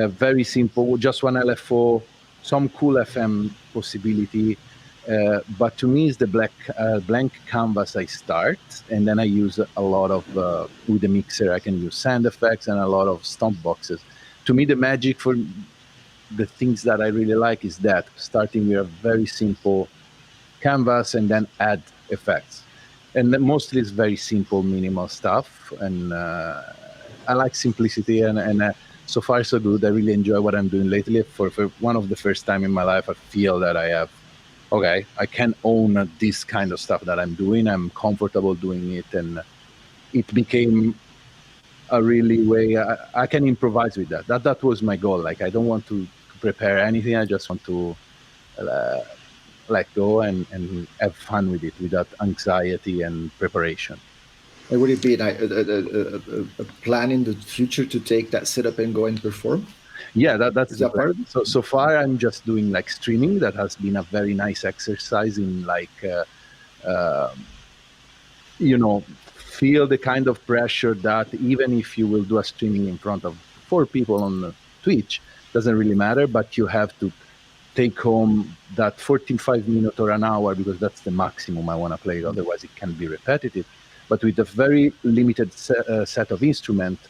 Very simple, just one LFO, some cool FM possibility. But to me, it's the blank canvas I start, and then I use a lot of, with the mixer, I can use sound effects and a lot of stomp boxes. To me, the magic for the things that I really like is that starting with a very simple canvas and then add effects. And mostly it's very simple, minimal stuff. And I like simplicity, and so far so good. I really enjoy what I'm doing lately. For one of the first time in my life, I feel that I have, okay, I can own this kind of stuff that I'm doing. I'm comfortable doing it, and it became a really way I can improvise with that. That was my goal. Like, I don't want to prepare anything. I just want to let go and have fun with it without anxiety and preparation. And would it be a plan in the future to take that setup and go and perform? Yeah, that's the plan. So far I'm just doing like streaming. That has been a very nice exercise in like you know, feel the kind of pressure that even if you will do a streaming in front of 4 people on Twitch, doesn't really matter, but you have to take home that 45 minutes or an hour, because that's the maximum I want to play. Otherwise, it can be repetitive. But with a very limited set of instruments,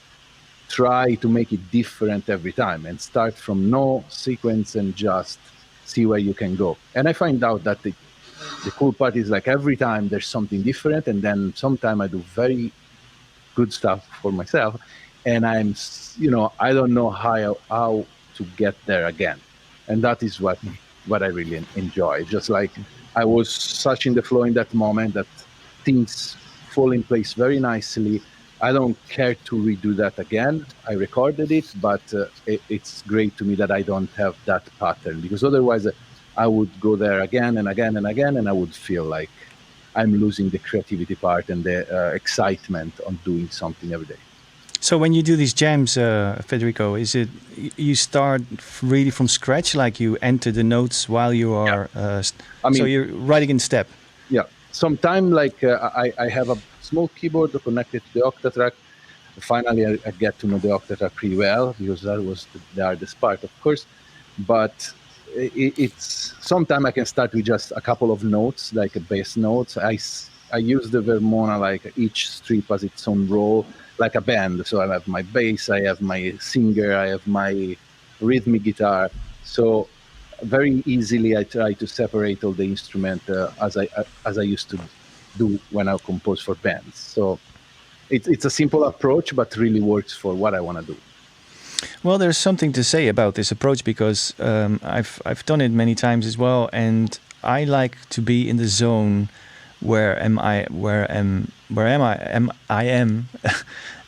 try to make it different every time and start from no sequence and just see where you can go. And I find out that the cool part is like every time there's something different, and then sometime I do very good stuff for myself, and I'm, you know, I don't know how to get there again. And that is what I really enjoy. Just like I was such in the flow in that moment that things fall in place very nicely. I don't care to redo that again. I recorded it, but it's great to me that I don't have that pattern, because otherwise I would go there again and again and again, and I would feel like I'm losing the creativity part and the excitement on doing something every day. So when you do these jams, Federico, is it you start really from scratch, like you enter the notes while you are, so you're writing in step? Yeah. Sometimes like I have a small keyboard connected to the Octatrack. Finally, I get to know the Octatrack pretty well, because that was the hardest part, of course. But it's sometimes I can start with just a couple of notes, like a bass notes. I use the Vermona, like each strip has its own role, like a band. So I have my bass, I have my singer, I have my rhythmic guitar. So very easily I try to separate all the instrument as I used to do when I compose for bands. So it's a simple approach, but really works for what I want to do. Well, there's something to say about this approach, because I've done it many times as well, and I like to be in the zone where I am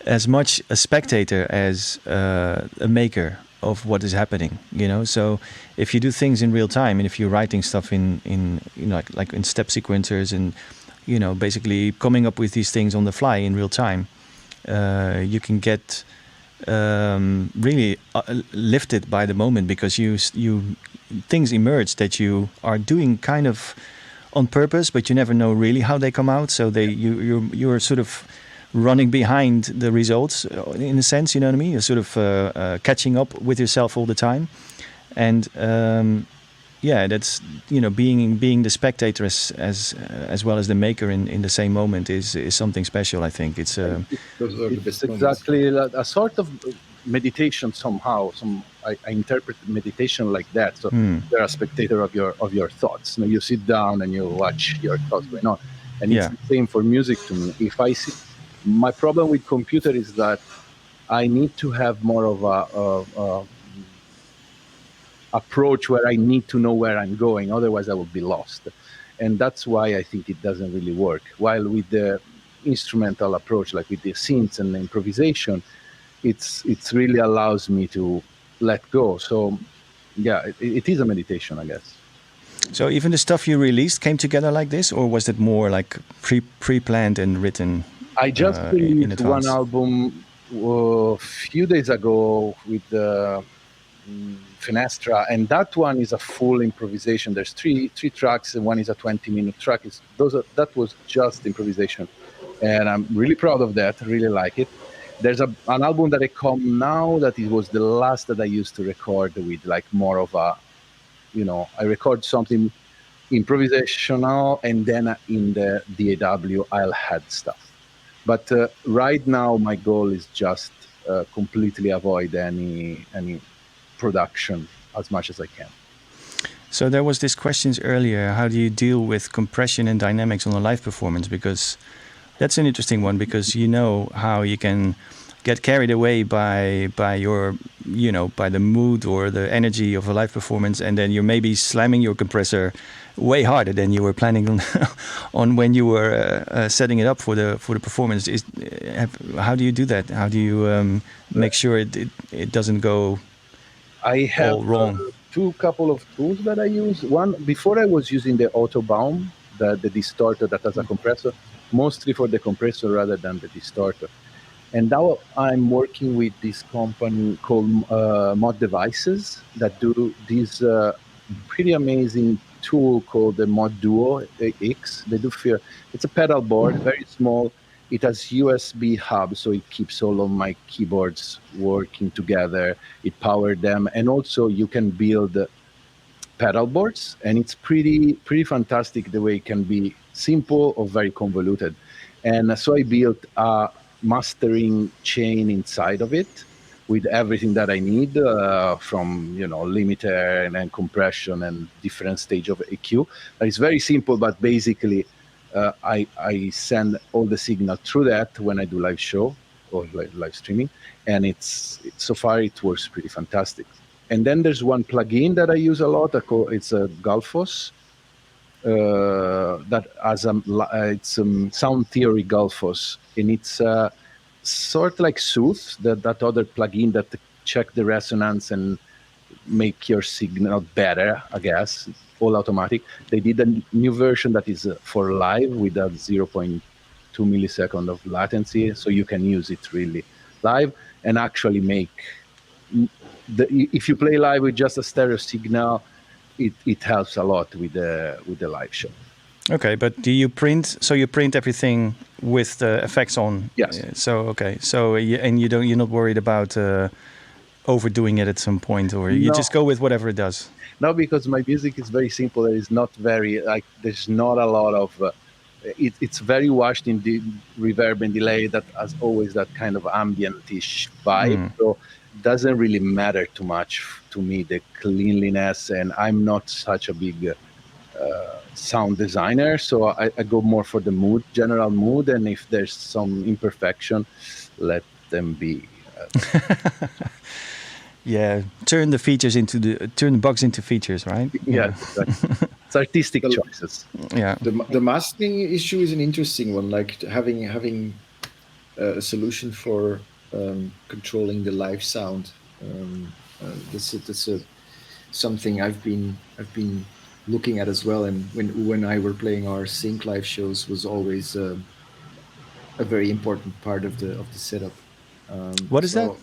as much a spectator as a maker of what is happening, you know. So if you do things in real time, and if you're writing stuff in you know, like in step sequencers, and you know, basically coming up with these things on the fly in real time, you can get really lifted by the moment, because you things emerge that you are doing kind of on purpose, but you never know really how they come out. So you're sort of running behind the results in a sense, you know what I mean? You're sort of catching up with yourself all the time, and yeah, that's, you know, being the spectator as well as the maker in the same moment is something special. I think it's Those are the best exactly a sort of meditation somehow. I interpret meditation like that. So you're a spectator of your thoughts. You know, you sit down and you watch your thoughts going on, and it's the same for music to me. If I see, my problem with computer is that I need to have more of a approach where I need to know where I'm going, otherwise I will be lost. And that's why I think it doesn't really work. While with the instrumental approach, like with the synths and the improvisation, it's really allows me to let go. So yeah, it is a meditation, I guess. So even the stuff you released came together like this, or was it more like pre-planned and written? I just released one album a few days ago with Finestra, and that one is a full improvisation. There's three tracks, and one is a 20-minute track. That was just improvisation, and I'm really proud of that. I really like it. There's an album that I come now that it was the last that I used to record with, like more of a, you know, I record something improvisational, and then in the DAW I'll add stuff. But right now my goal is just completely avoid any production as much as I can. So there was this questions earlier, how do you deal with compression and dynamics on a live performance? Because that's an interesting one, because you know how you can get carried away by your, you know, by the mood or the energy of a live performance, and then you're maybe slamming your compressor way harder than you were planning on when you were setting it up for the performance. How do you do that? How do you make sure it doesn't go I have all wrong? Couple of tools that I use. One, before I was using the Autobaum, the distorter that has a compressor, mostly for the compressor rather than the distorter. And now I'm working with this company called Mod Devices that do these pretty amazing tool called the Mod Duo X. They do feel it's a pedal board, very small. It has USB hub, so it keeps all of my keyboards working together. It powered them, and also you can build pedal boards, and it's pretty fantastic the way it can be simple or very convoluted. And so I built a mastering chain inside of it with everything that I need, from limiter and compression and different stage of EQ. It's very simple, but basically I send all the signal through that when I do live show or live streaming, and so far it works pretty fantastic. And then there's one plugin that I use a lot. It's a Gulfos that has it's sound theory Gulfos, and it's sort of like Sooth, that other plugin that check the resonance and make your signal better, I guess, all automatic. They did a new version that is for live with a 0.2 millisecond of latency, so you can use it really live and actually make if you play live with just a stereo signal, it helps a lot with the live show. Okay, but do you print? So you print everything with the effects on? Yes. So okay, so you're not worried about overdoing it at some point, or you just go with whatever it does? No, because my music is very simple. It is not very there's not a lot of. It's very washed in the reverb and delay that has always that kind of ambient-ish vibe. So it doesn't really matter too much to me, the cleanliness, and I'm not such a big sound designer, so I go more for the mood, general mood, and if there's some imperfection, let them be. Yeah, turn the bugs into features, right? Yeah, exactly. It's artistic choices. Yeah. The mastering issue is an interesting one, like having a solution for controlling the live sound. That's something I've been looking at as well. And when Oora and I were playing our sync live shows, was always a very important part of the setup. What is that?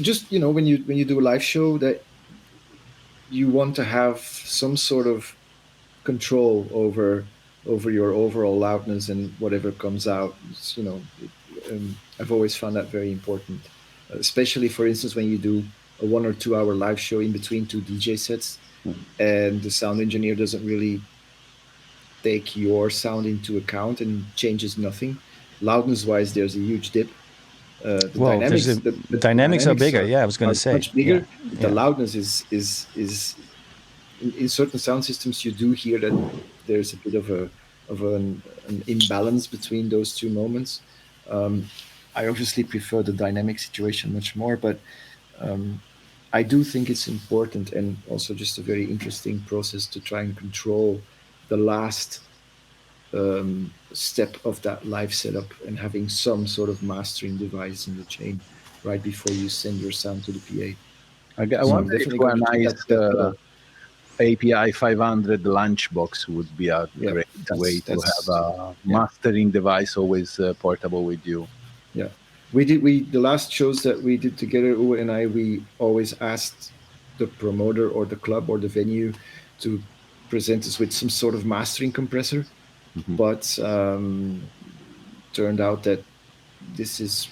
Just when you do a live show, that you want to have some sort of control over your overall loudness and whatever comes out. I've always found that very important, especially, for instance, when you do a 1 or 2 hour live show in between 2 DJ sets, and the sound engineer doesn't really take your sound into account and changes nothing. Loudness wise, there's a huge dip. The dynamics are bigger. I was going to say much bigger. Yeah. The loudness is in certain sound systems, you do hear that there's a bit of an imbalance between those two moments. I obviously prefer the dynamic situation much more, but I do think it's important, and also just a very interesting process to try and control the last step of that live setup, and having some sort of mastering device in the chain right before you send your sound to the PA. I wonder if a nice API 500 lunchbox would be a great way to have a mastering device always portable with you. Yeah, the last shows that we did together, Oora and I, we always asked the promoter or the club or the venue to present us with some sort of mastering compressor. But turned out that this is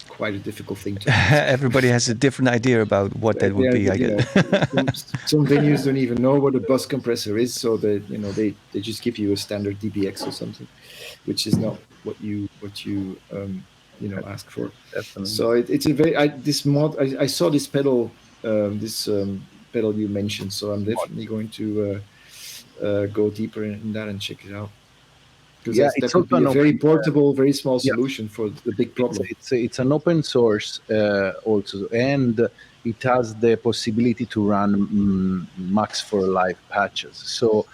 quite a difficult thing to Everybody has a different idea about what that would be, I guess. Some venues don't even know what a bus compressor is, so they just give you a standard DBX or something, which is not what you ask for. Definitely. So it's a very I saw this pedal pedal you mentioned, so I'm definitely going to go deeper in that and check it out. Because that could be a very portable, very small solution for the big problem. It's an open source also, and it has the possibility to run Max for Live patches. So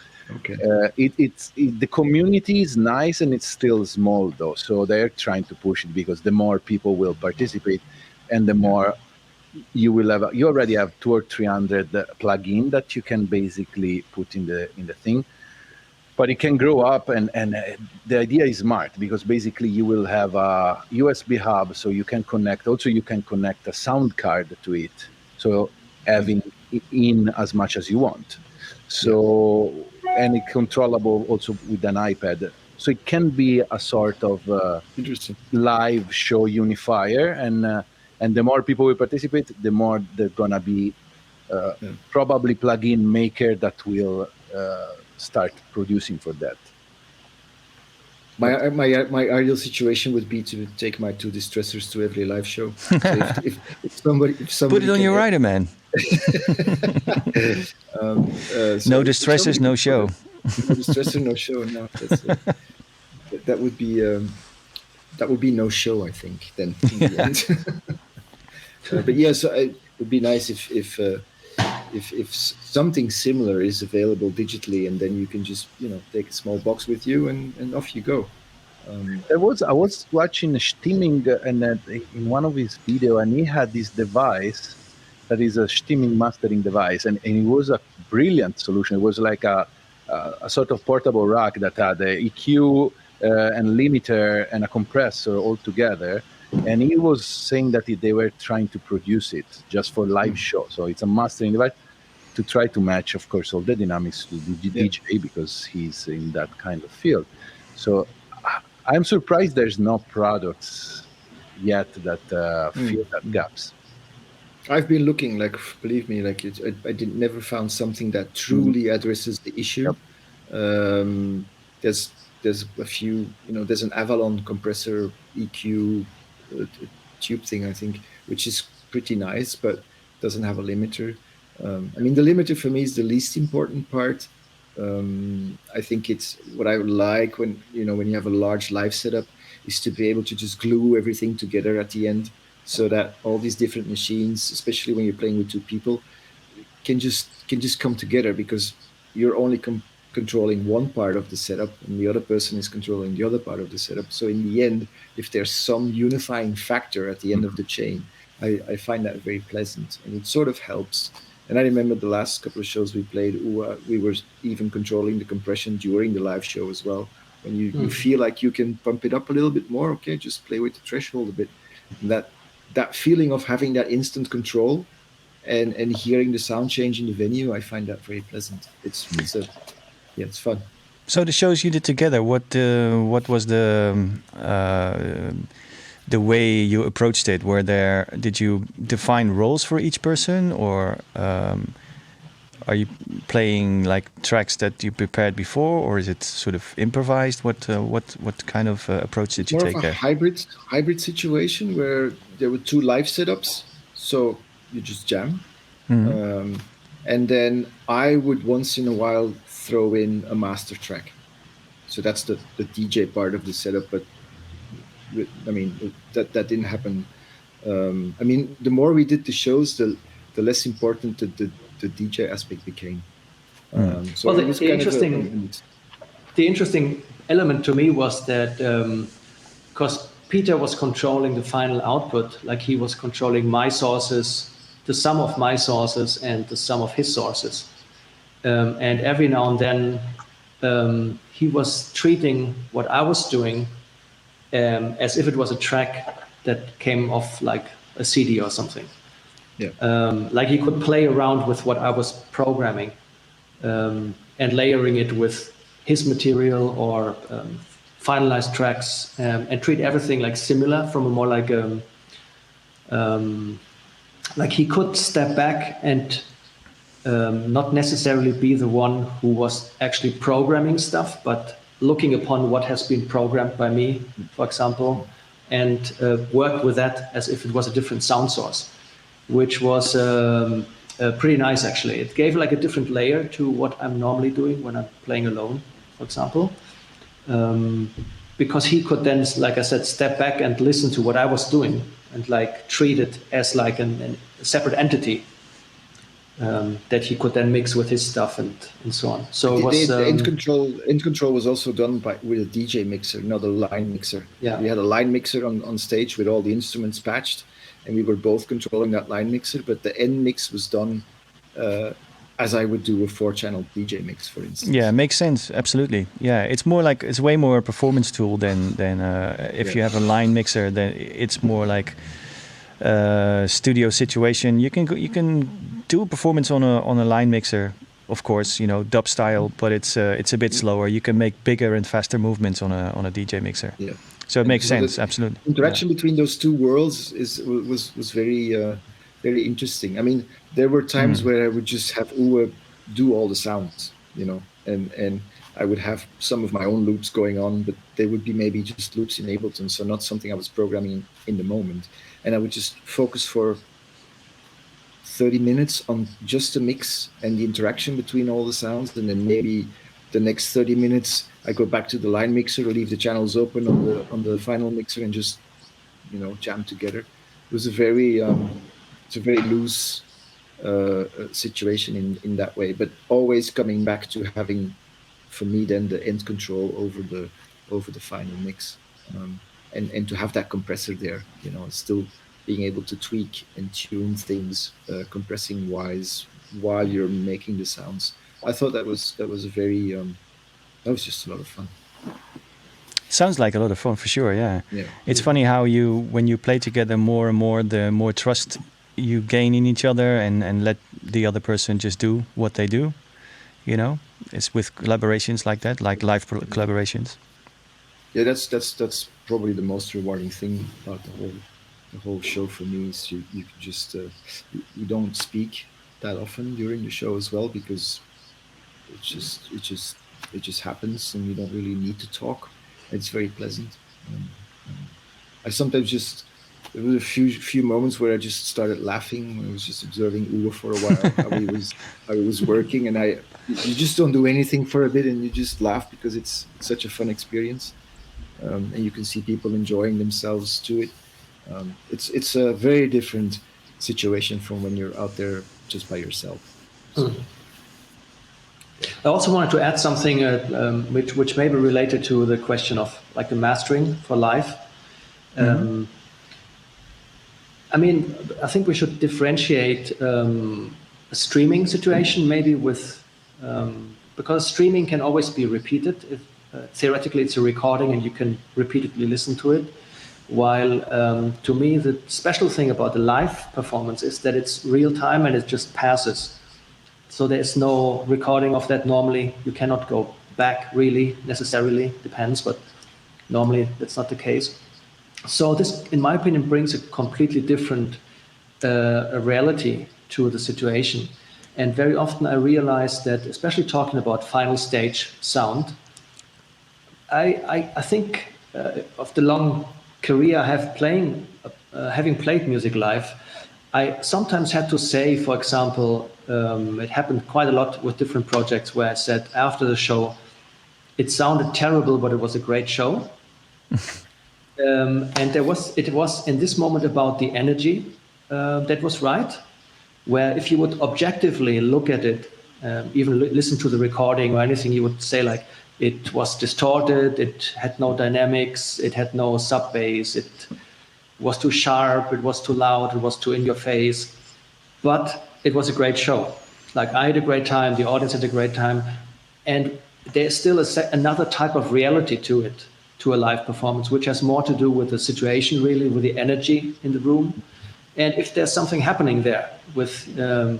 the community is nice, and it's still small though. So they're trying to push it, because the more people will participate, and the more you will have. You already have 200 or 300 plugin that you can basically put in the thing. But it can grow up, and the idea is smart, because basically you will have a USB hub, so you can connect. Also, you can connect a sound card to it, so having it in as much as you want. So, and it's controllable also with an iPad. So it can be a sort of Interesting. live show unifier, and the more people will participate, the more there's gonna be probably plugin maker that will start producing for that. My ideal situation would be to take my two distressors to every live show. So if somebody Put it on your rider, man. So no if distressors, no show. No distressor, no show. No, that would be no show, I think. Then in the end. But yeah, so it would be nice if something similar is available digitally, and then you can just take a small box with you and off you go. I was watching Stimming and in one of his video, and he had this device that is a Stimming mastering device, and it was a brilliant solution. It was like a sort of portable rack that had a EQ and limiter and a compressor all together. And he was saying that they were trying to produce it just for live show. So it's a mastering device to try to match, of course, all the dynamics to the DJ because he's in that kind of field. So I'm surprised there's no products yet that fill that gaps. I've been looking, believe me, I never found something that truly addresses the issue. Yep. There's a few, there's an Avalon compressor EQ tube thing, I think, which is pretty nice, but doesn't have a limiter. I mean, the limiter for me is the least important part. I think it's what I would like when you have a large live setup is to be able to just glue everything together at the end, so that all these different machines, especially when you're playing with two people, can just come together, because you're only controlling one part of the setup and the other person is controlling the other part of the setup. So in the end, if there's some unifying factor at the end of the chain, I find that very pleasant, and it sort of helps. And I remember the last couple of shows we played, Oora, we were even controlling the compression during the live show as well. When you feel like you can pump it up a little bit more, okay, just play with the threshold a bit. And that feeling of having that instant control and hearing the sound change in the venue, I find that very pleasant. It's fun. So the shows you did together, what was the way you approached it? Did you define roles for each person, or are you playing like tracks that you prepared before, or is it sort of improvised? What kind of approach did you take there? More of a hybrid situation where there were two live setups, so you just jam, and then I would once in a while throw in a master track. So that's the DJ part of the setup, but I mean that didn't happen. I mean, the more we did the shows, the less important the DJ aspect became. So well, the interesting element to me was that because Peter was controlling the final output, like he was controlling my sources, the sum of my sources and the sum of his sources, and every now and then he was treating what I was doing as if it was a track that came off like a CD or something. Yeah. Like he could play around with what I was programming and layering it with his material or finalized tracks, and treat everything like similar from a more like he could step back and not necessarily be the one who was actually programming stuff, but looking upon what has been programmed by me, for example, and work with that as if it was a different sound source, which was pretty nice, actually. It gave like a different layer to what I'm normally doing when I'm playing alone, for example, because he could then, like I said, step back and listen to what I was doing and like treat it as like a separate entity that he could then mix with his stuff and so on. So it was the end control was also done with a DJ mixer, not a line mixer. Yeah, we had a line mixer on stage with all the instruments patched, and we were both controlling that line mixer. But the end mix was done as I would do a 4-channel DJ mix, for instance. Yeah, makes sense. Absolutely. Yeah, it's way more a performance tool than if you have a line mixer. Then it's more like studio situation. You can do a performance on a line mixer of course, you know, dub style, but it's a bit slower. You can make bigger and faster movements on a DJ mixer. Yeah. So it And makes so sense, the absolutely. interaction between those two worlds was very very interesting. I mean, there were times where I would just have Oora do all the sounds, you know, and I would have some of my own loops going on, but they would be maybe just loops in Ableton, so not something I was programming in the moment. And I would just focus for 30 minutes on just the mix and the interaction between all the sounds, and then maybe the next 30 minutes I go back to the line mixer, leave the channels open on the final mixer, and just, you know, jam together. It was a very loose situation in that way, but always coming back to having, for me, then the end control over the final mix, and to have that compressor there, you know, still being able to tweak and tune things compressing wise while you're making the sounds. I thought that was a very that was just a lot of fun. Sounds like a lot of fun for sure. Yeah. Yeah. It's funny how when you play together more and more, the more trust you gain in each other, and let the other person just do what they do. You know, it's with collaborations like that, like live collaborations. Yeah, that's probably the most rewarding thing about the whole show for me, is you can just you don't speak that often during the show as well, because it just happens, and you don't really need to talk. It's very pleasant. I sometimes just, there were a few moments where I just started laughing when I was just observing Oora for a while, how he was working, and you just don't do anything for a bit, and you just laugh because it's such a fun experience, and you can see people enjoying themselves to it. It's a very different situation from when you're out there just by yourself. So. I also wanted to add something which may be related to the question of like the mastering for live. I mean, I think we should differentiate a streaming situation maybe with, because streaming can always be repeated. If, theoretically, it's a recording and you can repeatedly listen to it. While to me, the special thing about the live performance is that it's real time and it just passes. So there's no recording of that normally. You cannot go back really necessarily, depends, but normally that's not the case. So this, in my opinion, brings a completely different reality to the situation. And very often I realize that, especially talking about final stage sound, I think of the long career I have having played music live, I sometimes had to say, for example, it happened quite a lot with different projects where I said after the show, it sounded terrible, but it was a great show. And it was in this moment about the energy that was right, where if you would objectively look at it, even listen to the recording or anything, you would say like, it was distorted, it had no dynamics, it had no sub bass, it was too sharp, it was too loud, it was too in your face, but it was a great show. Like I had a great time, the audience had a great time, and there's still another type of reality to it, to a live performance, which has more to do with the situation, really, with the energy in the room. And if there's something happening there with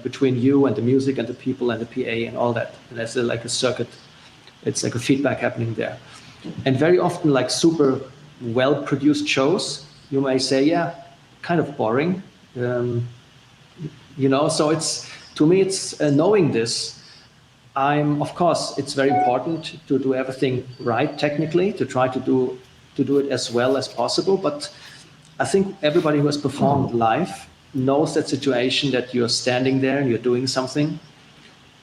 between you and the music and the people and the PA and all that, and there's like a circuit, it's like a feedback happening there. And very often, like super well-produced shows, you may say, yeah, kind of boring. You know, so it's, to me, it's knowing this. Of course, it's very important to do everything right technically, to try to do it as well as possible. But I think everybody who has performed live knows that situation, that you're standing there and you're doing something.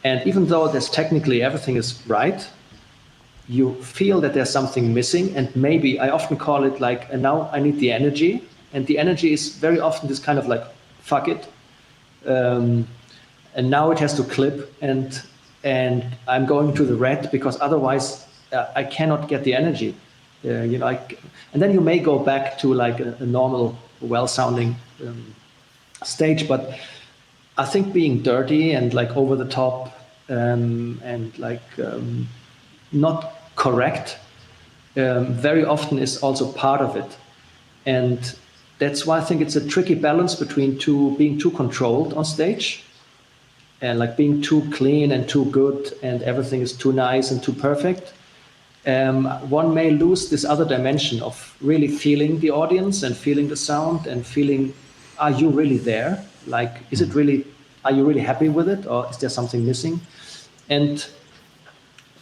And even though there's technically everything is right, you feel that there's something missing. And maybe I often call it like, and now I need the energy. And the energy is very often this kind of like, fuck it. And now it has to clip, and I'm going to the red because otherwise I cannot get the energy. You know, and then you may go back to like a normal, well-sounding stage. But I think being dirty and like over the top and like not correct very often is also part of it. And that's why I think it's a tricky balance between being too controlled on stage and like being too clean and too good and everything is too nice and too perfect, one may lose this other dimension of really feeling the audience and feeling the sound and feeling, are you really there? Like, is it really, are you really happy with it, or is there something missing? And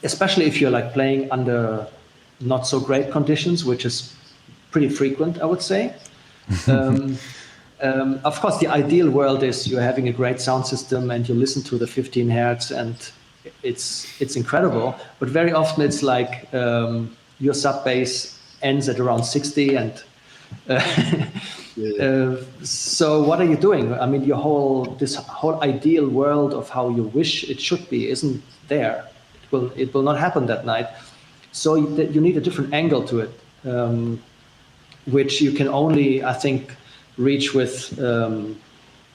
especially if you're like playing under not so great conditions, which is pretty frequent, I would say. Of course, the ideal world is you're having a great sound system and you listen to the 15 hertz and it's incredible. But very often it's like your sub bass ends at around 60 and so what are you doing? I mean, this whole ideal world of how you wish it should be isn't there. It will not happen that night. So you need a different angle to it, which you can only, I think, reach with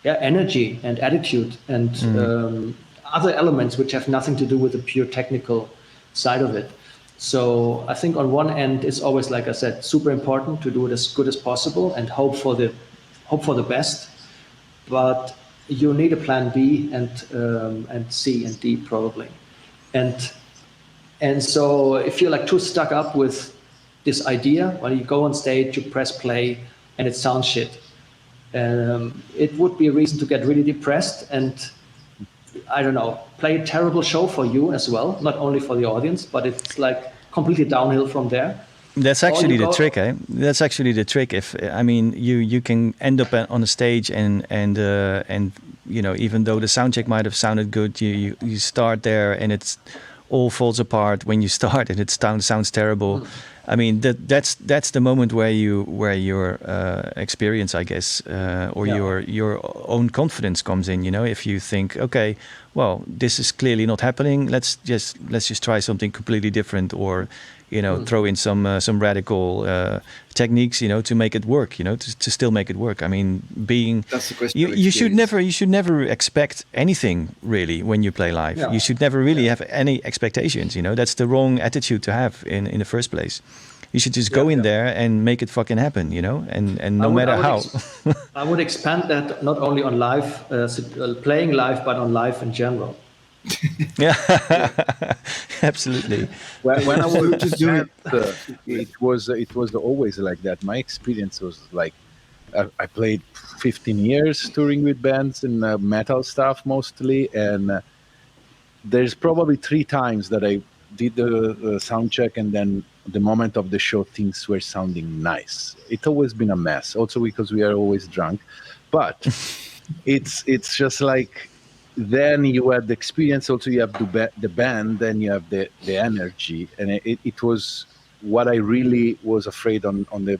energy and attitude and other elements which have nothing to do with the pure technical side of it. So I think on one end, it's always, like I said, super important to do it as good as possible and hope for the best. But you need a plan B and C and D probably. And so if you're like too stuck up with this idea, when you go on stage, you press play and it sounds shit. It would be a reason to get really depressed and, I don't know, play a terrible show for you as well, not only for the audience, but it's like completely downhill from there. That's actually the trick, eh? That's actually the trick. If I mean, you can end up on a stage and you know, even though the sound check might have sounded good, you start there and it's all falls apart when you start and it sounds terrible. I mean, that's the moment where your experience, I guess, or your own confidence comes in. You know, if you think, okay, well, this is clearly not happening. Let's just try something completely different, or you know, throw in some radical techniques, you know, to make it work. You know, to still make it work. I mean, that's the question. You should never expect anything really when you play live. Yeah. You should never really have any expectations. You know, that's the wrong attitude to have in the first place. You should just go in there and make it fucking happen, you know, and no matter how. I would expand that not only on live, playing live, but on live in general. Yeah, absolutely. When I was just doing it was always like that. My experience was like, I played 15 years touring with bands and metal stuff mostly, and there's probably 3 times that I did the sound check and then the moment of the show things were sounding nice. It's always been a mess, also because we are always drunk, but it's just like, then you have the experience, also you have the band, then you have the energy, and it was what I really was afraid on the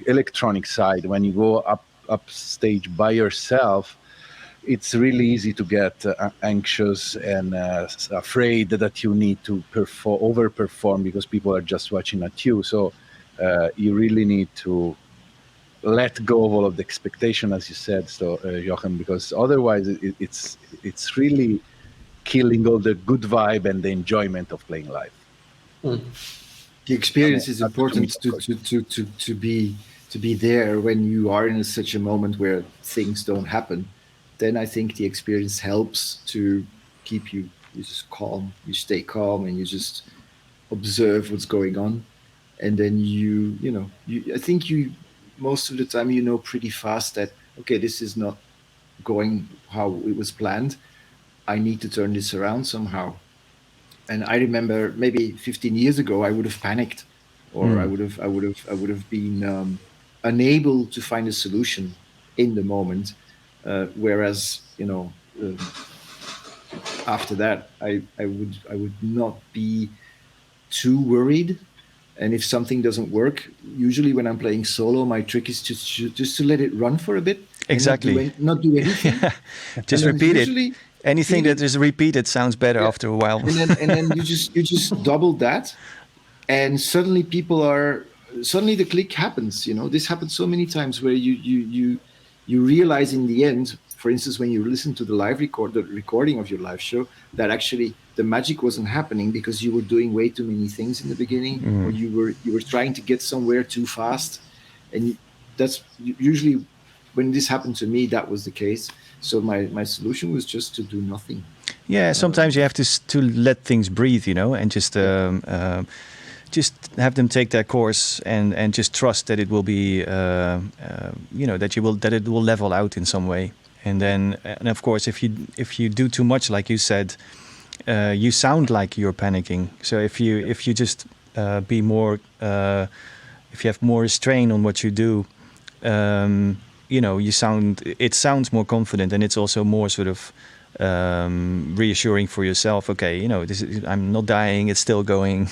electronic side. When you go up stage by yourself, it's really easy to get anxious and afraid that you need to overperform because people are just watching at you. So you really need to let go of all of the expectation, as you said, so Jochen, because otherwise it's really killing all the good vibe and the enjoyment of playing live. The experience is important to be there when you are in such a moment where things don't happen. Then I think the experience helps to keep you just calm. You stay calm and you just observe what's going on, and then I think most of the time you know pretty fast that, okay, this is not going how it was planned. I need to turn this around somehow. And I remember maybe 15 years ago I would have panicked, or I would have been unable to find a solution in the moment. Whereas, after that, I would not be too worried. And if something doesn't work, usually when I'm playing solo, my trick is just to let it run for a bit. Exactly. Not do anything. Yeah. Just repeat it. Anything that is repeated sounds better after a while. And then you just double that, and suddenly suddenly the click happens. This happens so many times where you realize in the end, for instance, when you listen to the recording of your live show, that actually the magic wasn't happening because you were doing way too many things in the beginning, or you were trying to get somewhere too fast. And that's usually when this happened to me, that was the case. So my solution was just to do nothing. Yeah, sometimes you have to let things breathe, and just have them take their course and just trust that it will be, that it will level out in some way. And then, and of course, if you do too much, like you said, you sound like you're panicking. So if you just be more, if you have more restraint on what you do, it sounds more confident, and it's also more sort of reassuring for yourself. Okay, I'm not dying; it's still going.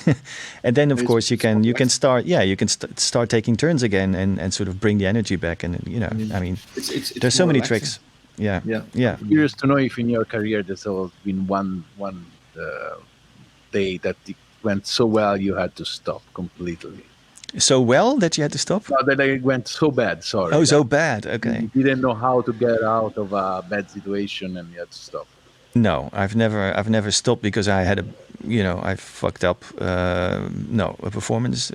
And then, of course, you can start. Yeah, you can start taking turns again and sort of bring the energy back. And it's there's so many relaxing. tricks. Yeah. I'm curious to know if in your career there's always been one day that it went so well you had to stop completely. So well that you had to stop? No, that it went so bad. Sorry. Oh, so bad. Okay. You didn't know how to get out of a bad situation and you had to stop. No, I've never stopped because I had I fucked up. A performance.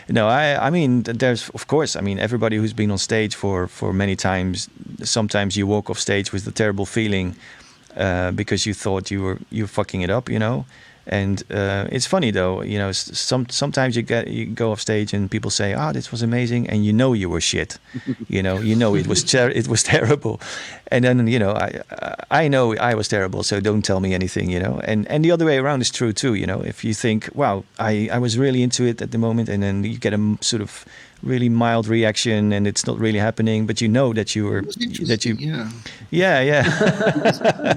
No, I mean, there's, of course, I mean, everybody who's been on stage for many times, sometimes you walk off stage with a terrible feeling because you thought you were fucking it up, And it's funny though, sometimes you go off stage and people say, "Ah, this was amazing," and you were shit, it was terrible, and then I know I was terrible, so don't tell me anything, and the other way around is true too, if you think, wow, I was really into it at the moment, and then you get a sort of really mild reaction and it's not really happening, but you know that you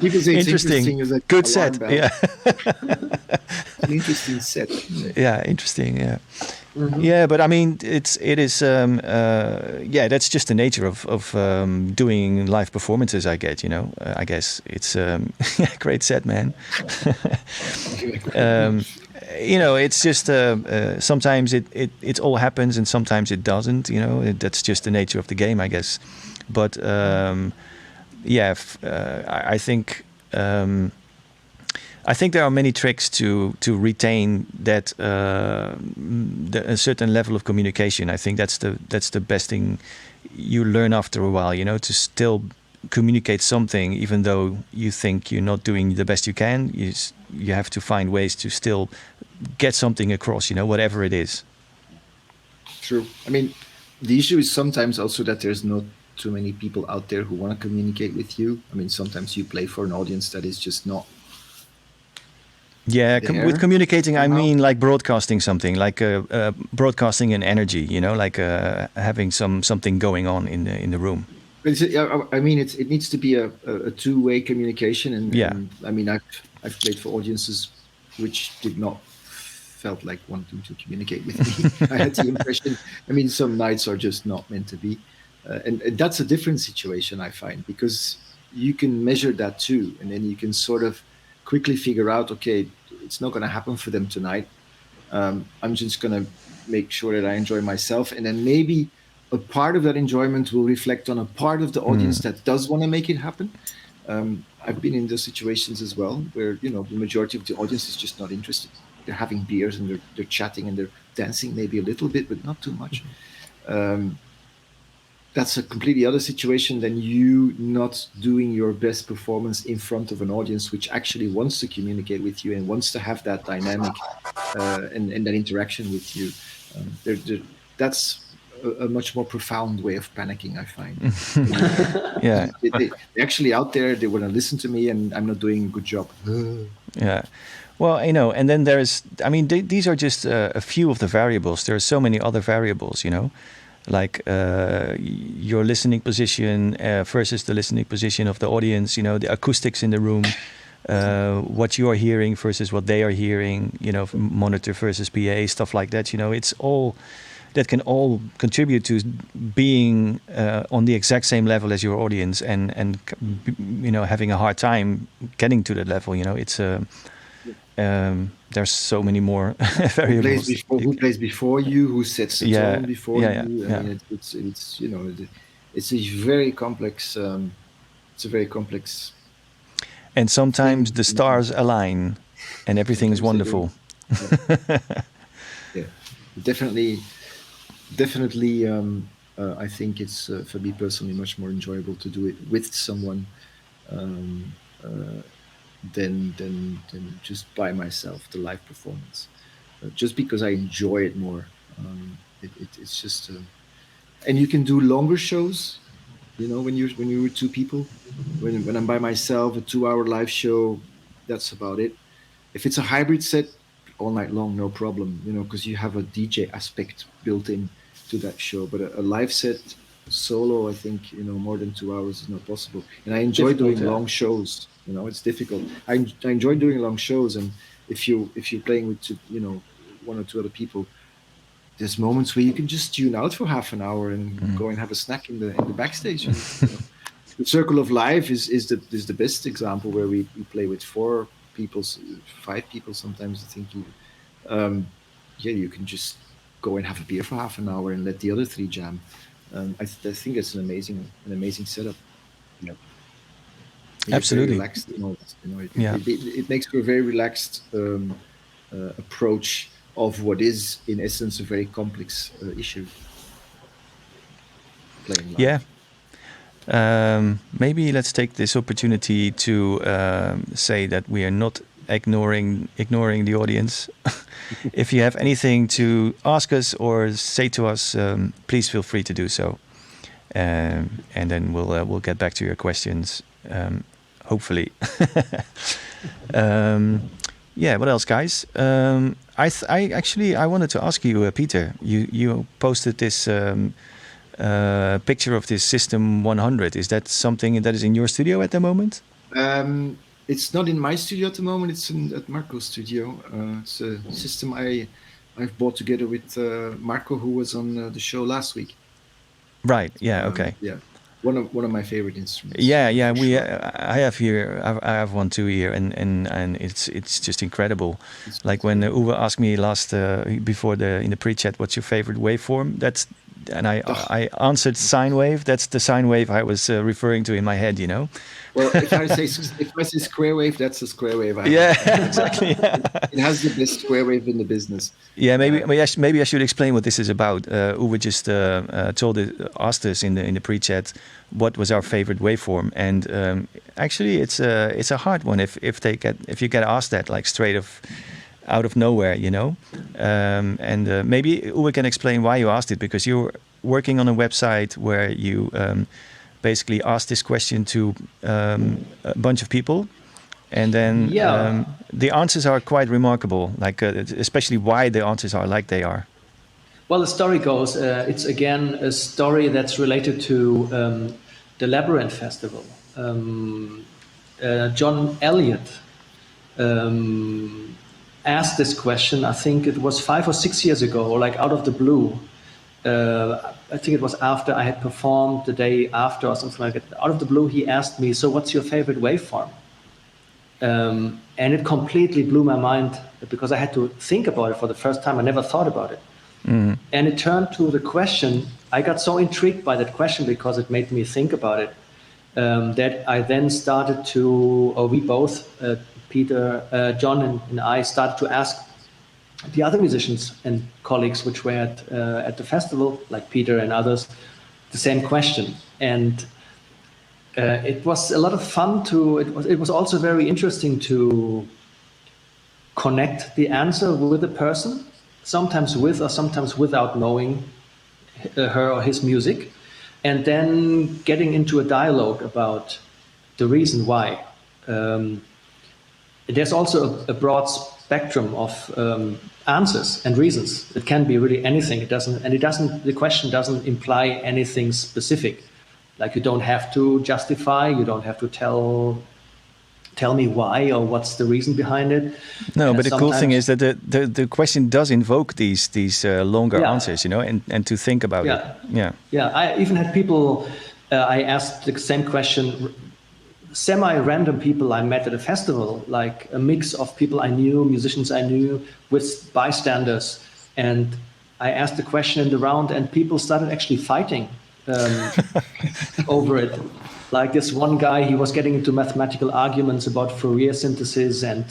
People say it's interesting. As a Good set. bell. Yeah. An interesting set. Yeah, interesting. Yeah. Mm-hmm. Yeah, but I mean, it is. That's just the nature of doing live performances. I guess it's great set, man. It's just sometimes it all happens and sometimes it doesn't. That's just the nature of the game, I guess. But I think there are many tricks to retain that a certain level of communication. I think that's the best thing you learn after a while. To still communicate something, even though you think you're not doing the best you can. You have to find ways to still get something across. Whatever it is. True. I mean, the issue is sometimes also that there's not too many people out there who want to communicate with you. I mean, sometimes you play for an audience that is just not. Yeah, with communicating, I mean like broadcasting something, like broadcasting an energy, like having something going on in the room. I mean, it needs to be a two-way communication, and I mean, I've played for audiences which did not felt like wanting to communicate with me. I had the impression. I mean, some nights are just not meant to be, and that's a different situation, I find, because you can measure that too, and then you can sort of quickly figure out, okay, it's not going to happen for them tonight. I'm just going to make sure that I enjoy myself, and then maybe a part of that enjoyment will reflect on a part of the audience that does want to make it happen. I've been in those situations as well, where the majority of the audience is just not interested. They're having beers and they're chatting and they're dancing maybe a little bit, but not too much. That's a completely other situation than you not doing your best performance in front of an audience which actually wants to communicate with you and wants to have that dynamic and that interaction with you. That's a much more profound way of panicking, I find. Yeah. They're actually out there, they want to listen to me and I'm not doing a good job. Yeah. Well, and then these are just a few of the variables. There are so many other variables, like your listening position versus the listening position of the audience, the acoustics in the room, what you are hearing versus what they are hearing, monitor versus PA, stuff like that. It's all that can all contribute to being on the exact same level as your audience and having a hard time getting to that level. It's there's so many more variables. Who plays before you? Who sets the tone before you? I mean, it's a very complex. It's a very complex. And sometimes the stars align, and everything is wonderful. Yeah, definitely. I think it's for me personally much more enjoyable to do it with someone um, than just by myself, the live performance. Just because I enjoy it more. It's just, and you can do longer shows. When you're with two people. When I'm by myself, a 2-hour live show, that's about it. If it's a hybrid set, all night long, no problem. Because you have a DJ aspect built in to that show. But a live set solo, I think more than 2 hours is not possible. And I enjoy Difficult, doing long shows. It's difficult. I enjoy doing long shows, and if you're playing with one or two other people, there's moments where you can just tune out for half an hour and go and have a snack in the backstage. The Circle of Life is the best example, where we play with 4 people, 5 people sometimes. I think you can just go and have a beer for half an hour and let the other 3 jam. I think it's an amazing setup. Yep. Absolutely. Relaxed, it makes for a very relaxed approach of what is, in essence, a very complex issue. Playing live. Yeah. Maybe let's take this opportunity to say that we are not ignoring the audience. If you have anything to ask us or say to us, please feel free to do so, and then we'll get back to your questions, hopefully. Yeah. What else, guys? I wanted to ask you, Peter. You posted this picture of this System 100. Is that something that is in your studio at the moment? It's not in my studio at the moment. It's at Marco's studio. It's a system I've bought together with Marco, who was on the show last week. Right. Yeah. Okay. Yeah. One of my favorite instruments. Yeah. Sure. I have here. I have one too here, and it's just incredible. Like when Oora asked me last before in the pre-chat, what's your favorite waveform? And I answered sine wave. That's the sine wave I was referring to in my head. Well, if I say square wave, that's a square wave. Exactly. It has the best square wave in the business. Yeah, maybe I should explain what this is about. Uwe just asked us in the pre-chat what was our favorite waveform, and actually it's a hard one if you get asked that like straight out of nowhere, and maybe Uwe can explain why you asked it, because you're working on a website where you basically asked this question to a bunch of people. And then the answers are quite remarkable, like especially why the answers are like they are. Well, the story goes, it's again a story that's related to the Labyrinth Festival. John Elliott asked this question, I think it was 5 or 6 years ago, like out of the blue. I think it was after I had performed the day after or something like that. Out of the blue, he asked me, so what's your favorite waveform? And it completely blew my mind, because I had to think about it for the first time. I never thought about it. Mm-hmm. And it turned to the question. I got so intrigued by that question because it made me think about it, that I then started to, or we both, Peter, John and I started to ask the other musicians and colleagues which were at the festival, like Peter and others, the same question. And it was a lot of fun it was also very interesting to connect the answer with the person, sometimes with or sometimes without knowing her or his music, and then getting into a dialogue about the reason why. There's also a broad spectrum of answers and reasons. It can be really anything. The question doesn't imply anything specific. Like, you don't have to justify, you don't have to tell me why or what's the reason behind it. No, but the cool thing is that the question does invoke these longer answers, and to think about it. Yeah. I even had people. I asked the same question. Semi-random people I met at a festival, like a mix of people I knew, musicians I knew, with bystanders, and I asked the question in the round, and people started actually fighting over it. Like this one guy, he was getting into mathematical arguments about Fourier synthesis and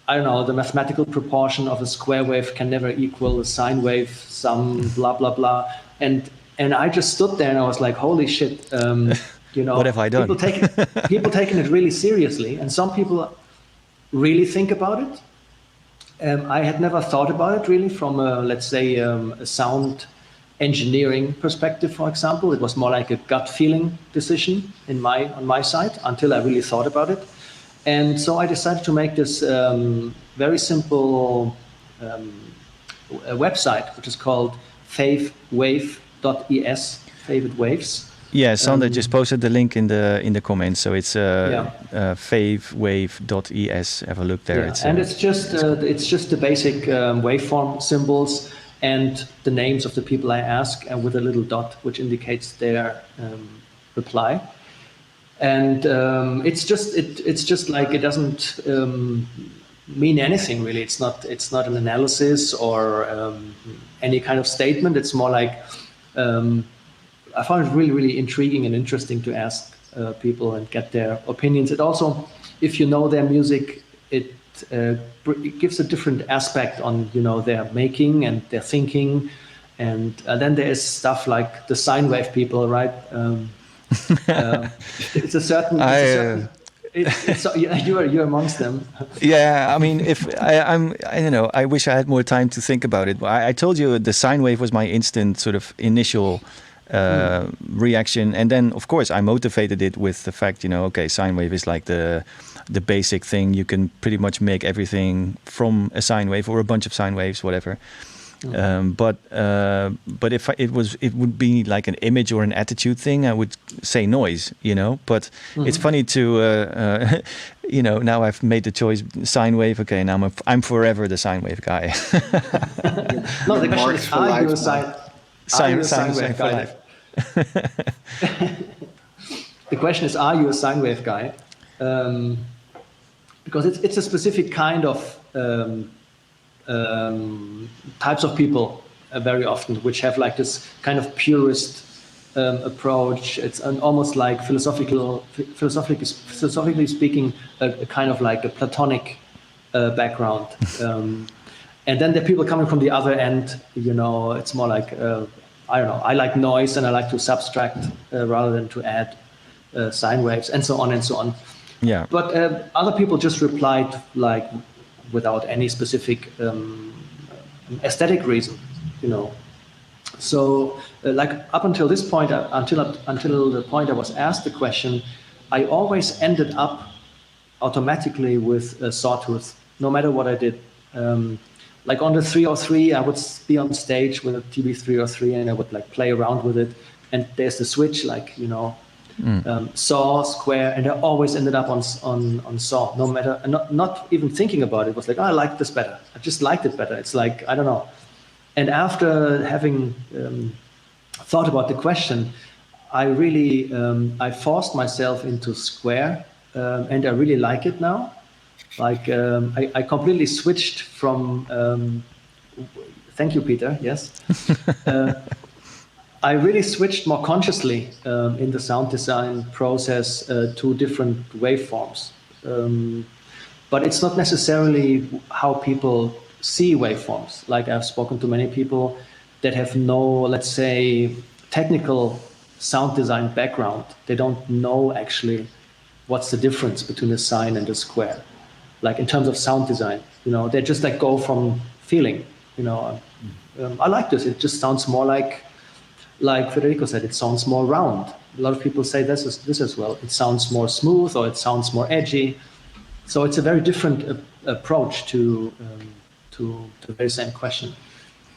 I don't know, the mathematical proportion of a square wave can never equal a sine wave, some blah, blah, blah. And I just stood there and I was like, holy shit, What have I done? People taking it really seriously. And some people really think about it. I had never thought about it really from let's say, a sound engineering perspective, for example. It was more like a gut feeling decision on my side until I really thought about it. And so I decided to make this very simple website, which is called favewave.es, favorite waves. Yeah, Sander just posted the link in the comments, so it's favewave.es. Have a look there. Yeah. It's just the basic waveform symbols and the names of the people I ask, and with a little dot which indicates their reply. And it's just like, it doesn't mean anything really. It's not an analysis or any kind of statement. It's more like, I found it really, really intriguing and interesting to ask people and get their opinions. It also, if you know their music, it gives a different aspect on their making and their thinking. And then there is stuff like the sine wave people, right? It's a certain. You're amongst them. Yeah, I mean, I don't know. I wish I had more time to think about it. I told you the sine wave was my instant sort of initial reaction, and then of course I motivated it with the fact, okay, sine wave is like the basic thing. You can pretty much make everything from a sine wave or a bunch of sine waves, whatever. But if it would be like an image or an attitude thing, I would say noise, But it's funny to, now I've made the choice sine wave. Okay, now I'm forever the sine wave guy. No, the question is, are you a sine wave guy? The question is, are you a sine wave guy? Because it's a specific kind of types of people very often, which have like this kind of purist approach. It's almost like philosophically speaking, a kind of like a Platonic background. And then there are people coming from the other end. It's more like I don't know. I like noise and I like to subtract rather than to add sine waves, and so on and so on. Yeah. But other people just replied like, without any specific aesthetic reason, So, like up until this point, until the point I was asked the question, I always ended up automatically with a sawtooth, no matter what I did. Like on the 303, I would be on stage with a TB303, and I would like play around with it. And there's the switch, like saw, square, and I always ended up on saw, no matter, not even thinking about it. It was like, I like this better. I just liked it better. It's like, I don't know. And after having thought about the question, I really, I forced myself into square, and I really like it now. Like, I completely switched from, thank you, Peter, yes. I really switched more consciously in the sound design process to different waveforms. But it's not necessarily how people see waveforms. Like, I've spoken to many people that have no, let's say, technical sound design background. They don't know actually what's the difference between a sine and a square. Like in terms of sound design, they just like go from feeling, I like this. It just sounds more like Federico said, it sounds more round. A lot of people say this as well. It sounds more smooth, or it sounds more edgy. So it's a very different approach to the very same question.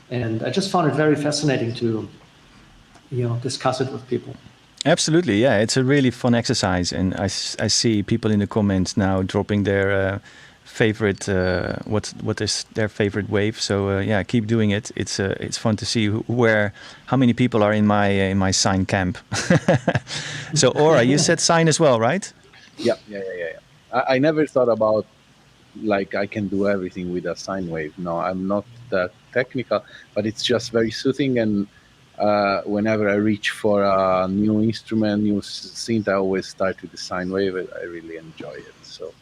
And I just found it very fascinating to, discuss it with people. Absolutely, yeah. It's a really fun exercise, and I see people in the comments now dropping their favorite, what is their favorite wave. So yeah, keep doing it. It's fun to see how many people are in my sine camp. So Oora, you said sine as well, right? Yeah. I never thought about like I can do everything with a sine wave. No, I'm not that technical, but it's just very soothing. And whenever I reach for a new instrument, new synth, I always start with the sine wave. I really enjoy it. So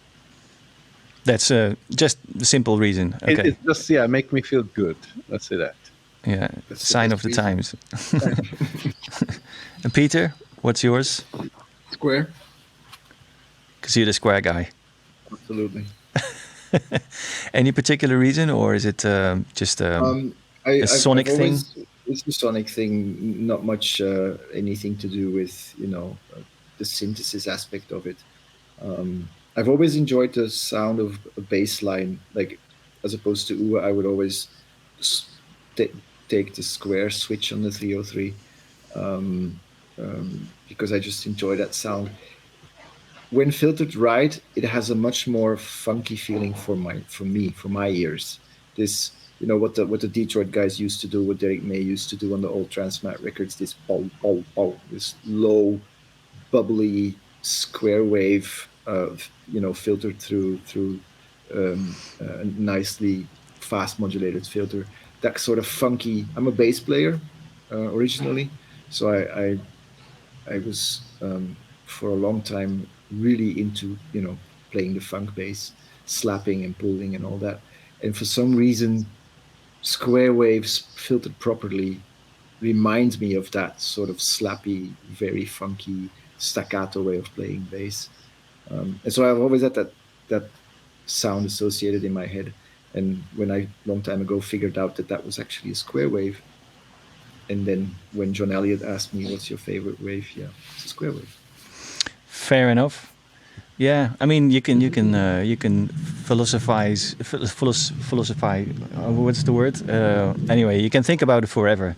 That's just the simple reason. It, Okay. it just make me feel good. Let's say that. Yeah. That's the Sign best of the reason. times. And Peter, what's yours? Square. Because you're the square guy. Absolutely. Any particular reason, or is it just a sonic I've thing? always, it's a sonic thing, not much anything to do with, the synthesis aspect of it. I've always enjoyed the sound of a bass line, like as opposed to Oora, I would always s- ta- take the square switch on the 303 because I just enjoy that sound. When filtered right, it has a much more funky feeling for my ears. This, what the Detroit guys used to do, what Derek May used to do on the old Transmat records, this bow, bow, bow, this low, bubbly square wave filtered through a nicely fast modulated filter. That sort of funky. I'm a bass player originally, so I was for a long time really into playing the funk bass, slapping and pulling and all that. And for some reason, square waves filtered properly reminds me of that sort of slappy, very funky staccato way of playing bass. And so I've always had that sound associated in my head. And when I long time ago figured out that that was actually a square wave, and then when John Elliott asked me, "What's your favorite wave?" Yeah, it's a square wave. Fair enough. Yeah, I mean, you can philosophize. What's the word? Anyway, you can think about it forever.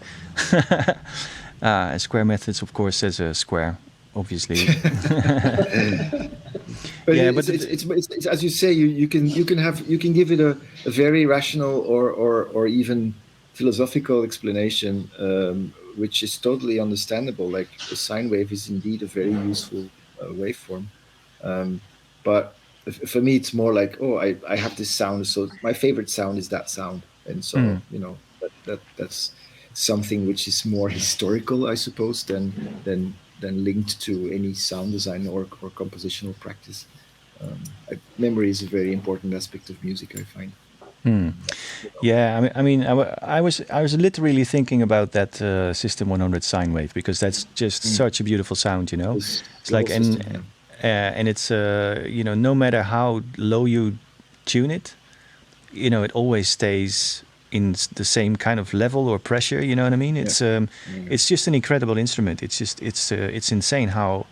Square methods, of course, says a square, obviously. But Yeah, it's, but it's as you say, you can give it a very rational or even philosophical explanation, which is totally understandable. Like a sine wave is indeed a very useful waveform, but for me it's more like, oh, I have this sound, so my favorite sound is that sound, and so that's something which is more historical, I suppose, than linked to any sound design or compositional practice. Memory is a very important aspect of music, I find. yeah, I was literally thinking about that System 100 sine wave because that's just such a beautiful sound, you know. It's The whole like system, and it's no matter how low you tune it, it always stays in the same kind of level or pressure. You know what I mean? It's just an incredible instrument. It's insane how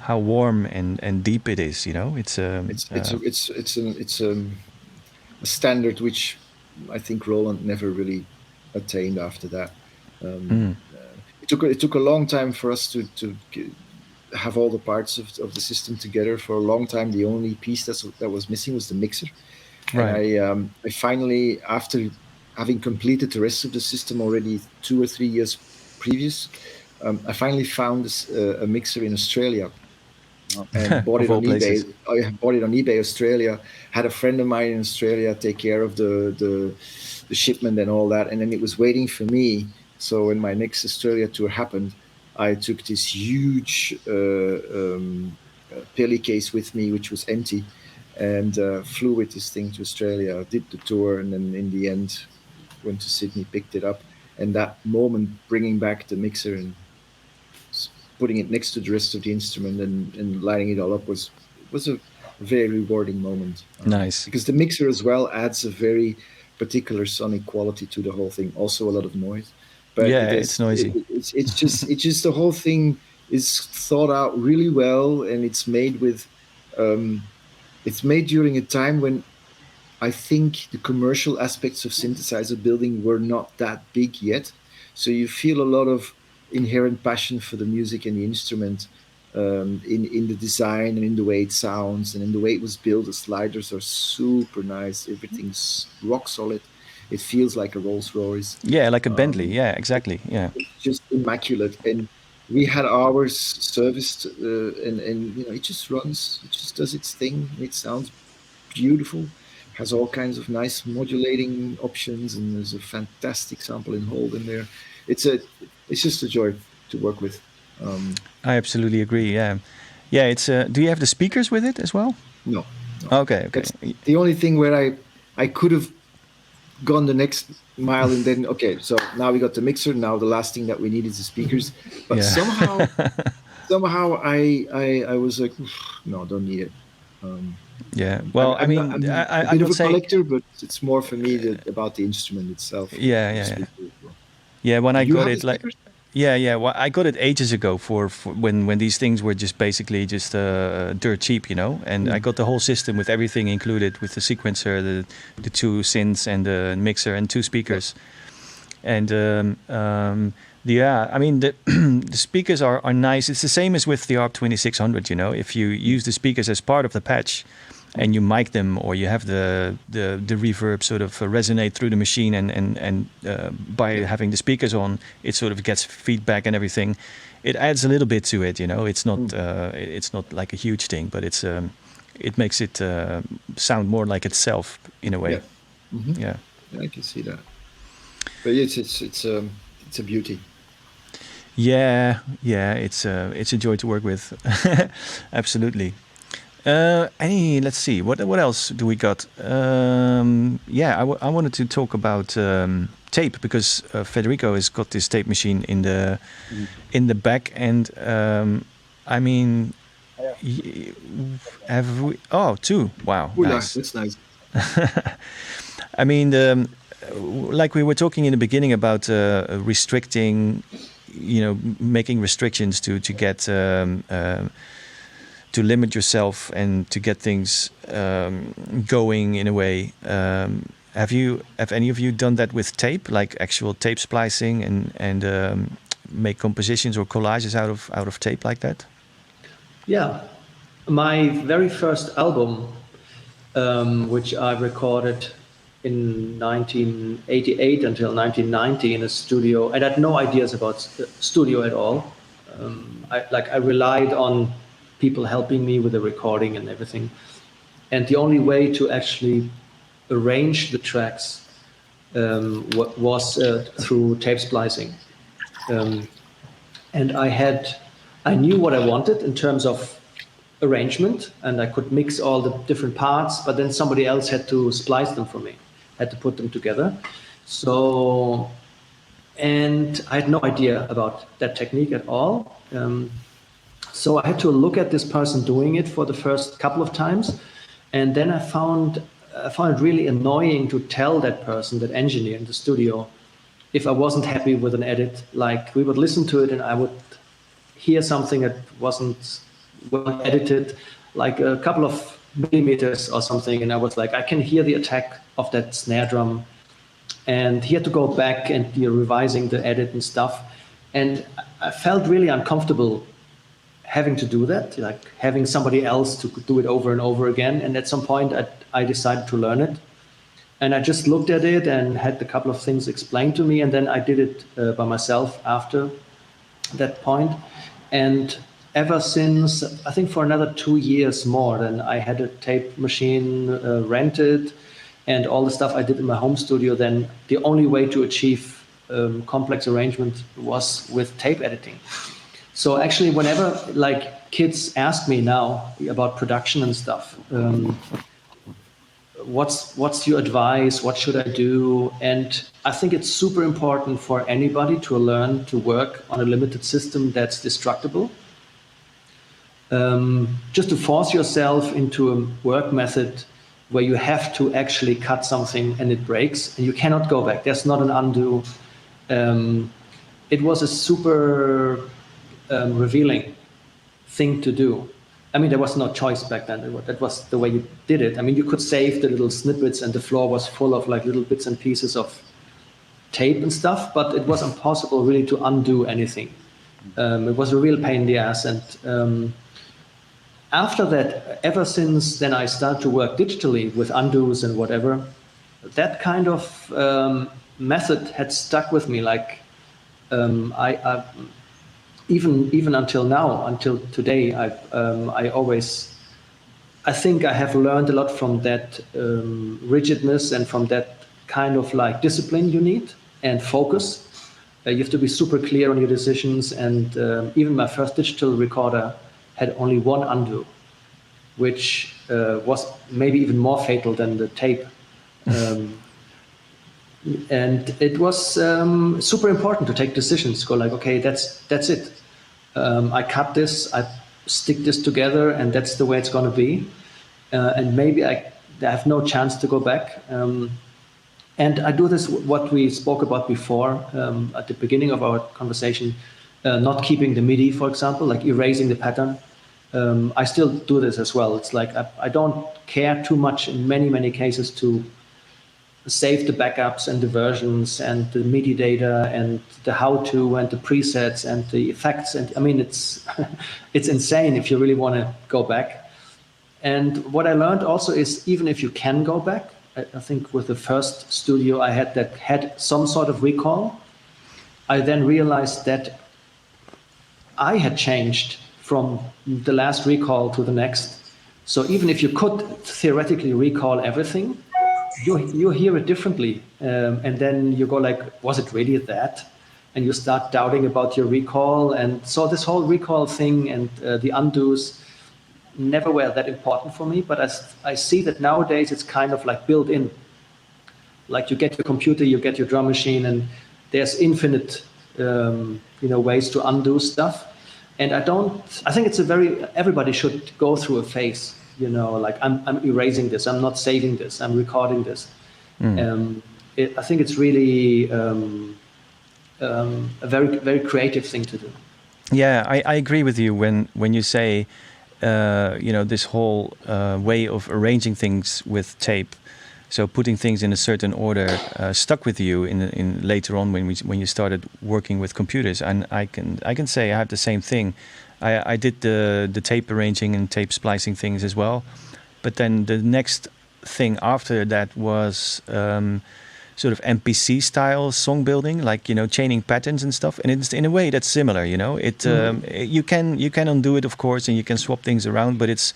warm and deep it is. You know, it's a standard which I think Roland never really attained after that. It took a long time for us to have all the parts of the system together. For a long time, the only piece that was missing was the mixer. And right. I finally, after having completed the rest of the system already 2 or 3 years previous, I finally found a mixer in Australia and bought Of it all on places. eBay. I bought it on eBay Australia. Had a friend of mine in Australia take care of the shipment and all that, and then it was waiting for me. So when my next Australia tour happened, I took this huge Peli case with me, which was empty, and flew with this thing to Australia. Did the tour, and then in the end, went to Sydney, picked it up, and that moment, bringing back the mixer and putting it next to the rest of the instrument and lining it all up was a very rewarding moment, Nice. because the mixer as well adds a very particular sonic quality to the whole thing. Also a lot of noise, but Yeah, it's noisy. it's just the whole thing is thought out really well, and it's made during a time when I think the commercial aspects of synthesizer building were not that big yet. So you feel a lot of inherent passion for the music and the instrument, in the design and in the way it sounds and in the way it was built. The sliders are super nice. Everything's rock solid. It feels like a Rolls Royce. Yeah, like a Bentley. Yeah, exactly. Yeah. It's just immaculate. And we had ours serviced, and it just runs. It just does its thing. It sounds beautiful, has all kinds of nice modulating options, and there's a fantastic sample and hold in there. It's just a joy to work with. I absolutely agree. Yeah, yeah. It's. Do you have the speakers with it as well? No, no. Okay. That's the only thing where I could have gone the next mile and then, okay, so now we got the mixer. Now the last thing that we need is the speakers. But Yeah. somehow I was like, no, don't need it. Yeah. Well, I'm not, I'm a I'm bit of not a saying. collector, but it's more for me about the instrument itself. Yeah, the yeah, yeah. speaker as well. Yeah, when I You got have it, the like, speakers? yeah. Well, I got it ages ago for when these things were just basically just dirt cheap, you know. And I got the whole system with everything included, with the sequencer, the two synths, and the mixer, and two speakers. And yeah, I mean the the speakers are nice. It's the same as with the ARP 2600, you know. If you use the speakers as part of the patch, and you mic them, or you have the reverb sort of resonate through the machine, and by having the speakers on, it sort of gets feedback and everything. It adds a little bit to it, you know. It's not like a huge thing, but it makes it sound more like itself in a way. Yeah. Mm-hmm. Yeah. I can see that. But it's a beauty. Yeah, it's a joy to work with. Absolutely. Let's see, what else do we got? Yeah, I wanted to talk about tape, because Federico has got this tape machine in the back, and I mean, have we? Oh, two! Wow, Oora, nice. that's nice. I mean, like we were talking in the beginning about restricting, you know, making restrictions to get. To limit yourself and to get things going in a way. Have any of you done that with tape, like actual tape splicing and make compositions or collages out of tape like that? Yeah, my very first album, which I recorded in 1988 until 1990 in a studio, and I had no ideas about studio at all. I relied on people helping me with the recording and everything. And the only way to actually arrange the tracks was through tape splicing. And I knew what I wanted in terms of arrangement, and I could mix all the different parts, but then somebody else had to splice them for me, had to put them together. So, and I had no idea about that technique at all. So I had to look at this person doing it for the first couple of times, and then I found it really annoying to tell that person, that engineer in the studio, if I wasn't happy with an edit. Like, we would listen to it and I would hear something that wasn't well edited, like a couple of millimeters or something, and I was like, I can hear the attack of that snare drum. And he had to go back and revising the edit and stuff. And I felt really uncomfortable having to do that, like having somebody else to do it over and over again. And at some point I decided to learn it. And I just looked at it and had a couple of things explained to me. And then I did it by myself after that point. And ever since, I think for another 2 years more, then I had a tape machine rented, and all the stuff I did in my home studio, then the only way to achieve complex arrangement was with tape editing. So actually, whenever like kids ask me now about production and stuff, what's your advice? What should I do? And I think it's super important for anybody to learn to work on a limited system that's destructible. Just to force yourself into a work method where you have to actually cut something and it breaks and you cannot go back. There's not an undo. It was a super revealing thing to do. I mean, there was no choice back then. That was the way you did it. I mean, you could save the little snippets and the floor was full of like little bits and pieces of tape and stuff, but it was impossible really to undo anything. It was a real pain in the ass. And after that, ever since then, I started to work digitally with undos and whatever. That kind of method had stuck with me. Like I even until now, until today, I think I have learned a lot from that rigidness and from that kind of like discipline you need and focus. You have to be super clear on your decisions. And even my first digital recorder had only one undo, which was maybe even more fatal than the tape. And it was super important to take decisions. Go like, okay, that's it. I cut this, I stick this together, and that's the way it's going to be. And maybe I have no chance to go back. And I do this, what we spoke about before at the beginning of our conversation, not keeping the MIDI, for example, like erasing the pattern. I still do this as well. It's like I don't care too much in many cases to save the backups and the versions and the MIDI data and the how-to and the presets and the effects. And I mean, it's it's insane if you really want to go back. And what I learned also is even if you can go back, I think with the first studio I had that had some sort of recall, I then realized that I had changed from the last recall to the next. So even if you could theoretically recall everything, you hear it differently. And then you go like, was it really that? And you start doubting about your recall. And so this whole recall thing and the undos never were that important for me. But I see that nowadays it's kind of like built in. Like you get your computer, you get your drum machine, and there's infinite ways to undo stuff. And I think everybody should go through a phase, like I'm erasing this, I'm not saving this, I'm recording this. I think it's really a very, very creative thing to do. Yeah, I agree with you when you say, this whole way of arranging things with tape. So putting things in a certain order stuck with you in later on when you started working with computers. And I can say I have the same thing. I did the tape arranging and tape splicing things as well. But then the next thing after that was sort of MPC style song building, like chaining patterns and stuff. And it's in a way that's similar. You can undo it, of course, and you can swap things around, but it's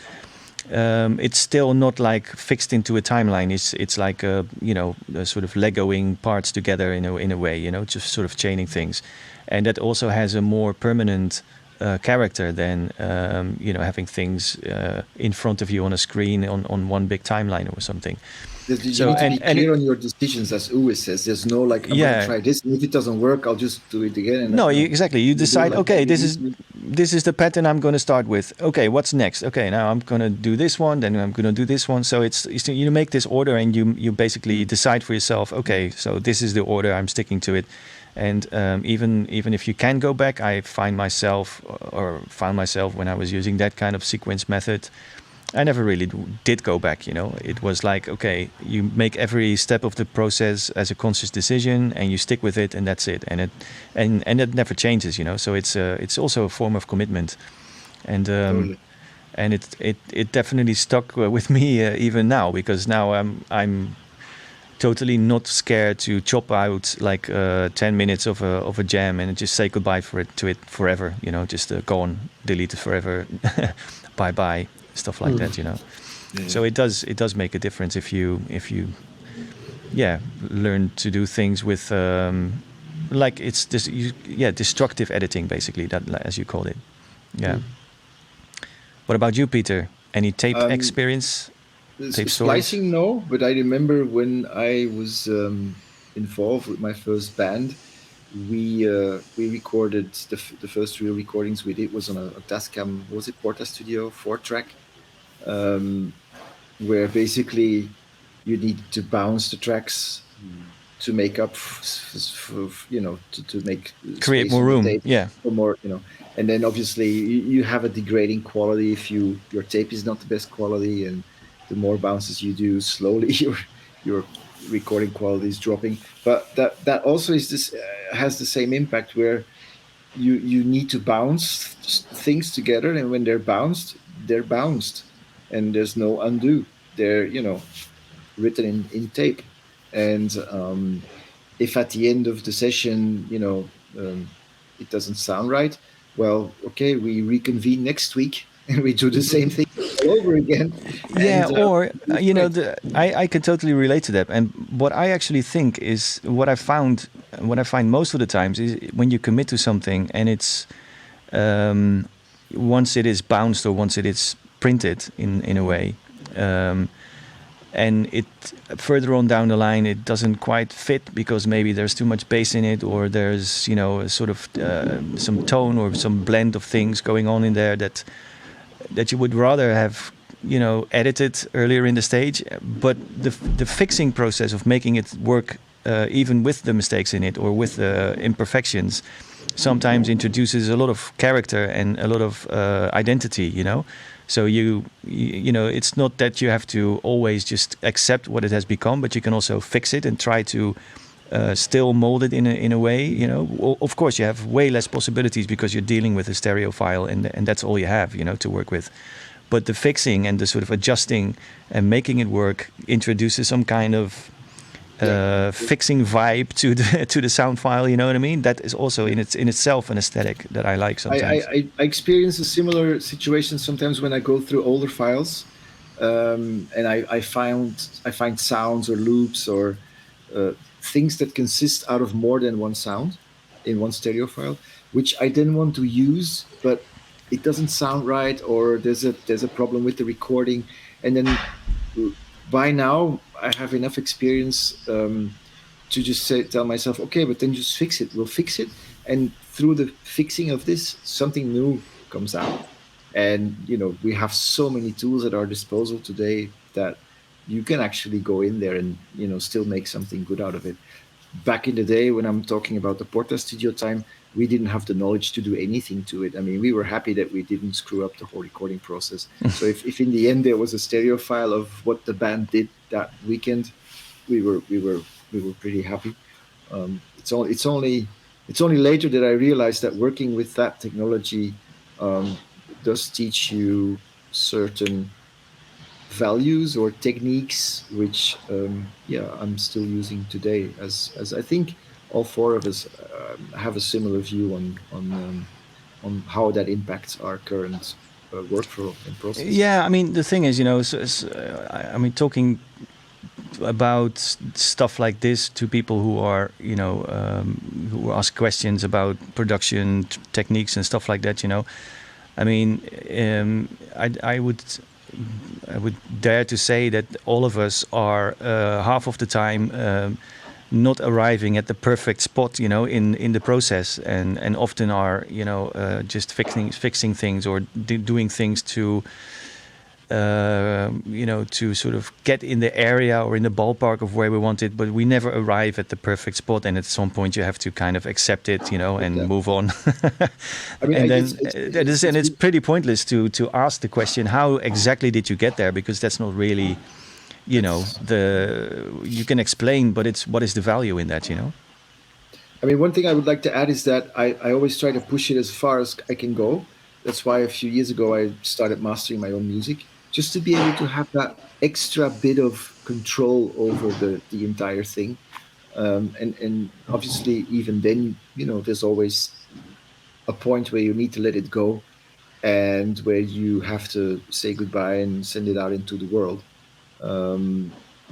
still not like fixed into a timeline. It's like sort of Legoing parts together in a way, just sort of chaining things, and that also has a more permanent character than having things in front of you on a screen on one big timeline or something. You need to be clear on your decisions, as Oora says. There's no like, I'm going to try this, and if it doesn't work, I'll just do it again. Exactly. You decide, okay, this is the pattern I'm going to start with. Okay, what's next? Okay, now I'm going to do this one, then I'm going to do this one. So it's you make this order, and you basically decide for yourself, okay, so this is the order, I'm sticking to it. And even if you can go back, I found myself when I was using that kind of sequence method, I never really did go back. It was like, okay, you make every step of the process as a conscious decision, and you stick with it, and that's it. And it never changes. So it's also a form of commitment, and Totally. and it definitely stuck with me even now, because now I'm totally not scared to chop out like 10 minutes of a jam and just say goodbye to it forever. Just gone, delete it forever, bye bye. Stuff like that, Yeah. So it does make a difference if you learn to do things with like it's this destructive editing, basically, that as you call it. Yeah. What about you, Peter? Any tape experience? Tape stories? Splicing, no, but I remember when I was involved with my first band, we recorded the first real recordings we did was on a Tascam, was it Porta Studio 4-track, where basically you need to bounce the tracks to make up to make Create more room, for more, and then obviously you have a degrading quality if your tape is not the best quality, and the more bounces you do, slowly your recording quality is dropping. But that also has the same impact, where you need to bounce things together, and when they're bounced, and there's no undo. They're written in tape, and if at the end of the session it doesn't sound right, well, okay, we reconvene next week and we do the same thing all over again. Yeah, I can totally relate to that. And what I actually think is what I find most of the times is when you commit to something and it's once it is bounced or once it is printed in a way, and it further on down the line it doesn't quite fit because maybe there's too much bass in it, or there's a sort of some tone or some blend of things going on in there that you would rather have edited earlier in the stage. But the fixing process of making it work, even with the mistakes in it or with the imperfections, sometimes introduces a lot of character and a lot of identity. So it's not that you have to always just accept what it has become, but you can also fix it and try to still mold it in a way. Of course, you have way less possibilities because you're dealing with a stereo file, and that's all you have, to work with. But the fixing and the sort of adjusting and making it work introduces some kind of fixing vibe to the sound file. You know what I mean? That is also in itself an aesthetic that I like sometimes. I experience a similar situation sometimes when I go through older files, and I find sounds or loops or things that consist out of more than one sound in one stereo file, which I then want to use, but it doesn't sound right, or there's a problem with the recording, and then by now I have enough experience to just tell myself, okay, but then just fix it. We'll fix it, and through the fixing of this, something new comes out. And we have so many tools at our disposal today that you can actually go in there and still make something good out of it. Back in the day, when I'm talking about the Porta Studio time, we didn't have the knowledge to do anything to it. I mean, we were happy that we didn't screw up the whole recording process. So if in the end there was a stereo file of what the band did that weekend, we were pretty happy. It's only later that I realized that working with that technology does teach you certain values or techniques, which I'm still using today. As I think all four of us have a similar view on how that impacts our current workflow and process. Yeah, I mean the thing is, talking about stuff like this to people who are, who ask questions about production techniques and stuff like that. I mean, I would dare to say that all of us are half of the time not arriving at the perfect spot, in the process, and often are, just fixing things or doing things to, to sort of get in the area or in the ballpark of where we want it, but we never arrive at the perfect spot. And at some point, you have to kind of accept it, and move on. I mean, and then it's pretty pointless to ask the question, how exactly did you get there? Because that's not really, you can explain, but it's what is the value in that, I mean, one thing I would like to add is that I always try to push it as far as I can go. That's why a few years ago I started mastering my own music, just to be able to have that extra bit of control over the entire thing. And obviously, even then, there's always a point where you need to let it go, and where you have to say goodbye and send it out into the world,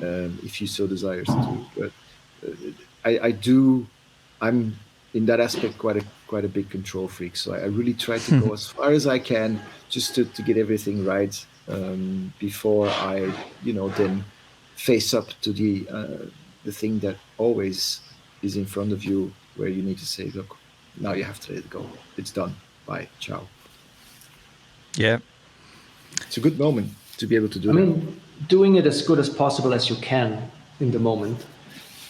if you so desire to. But I'm in that aspect quite a big control freak. So I really try to go as far as I can, just to get everything right, before I then face up to the thing that always is in front of you, where you need to say, look, now you have to let it go. It's done. Bye. Ciao. Yeah. It's a good moment to be able to do I mean, doing it as good as possible as you can in the moment.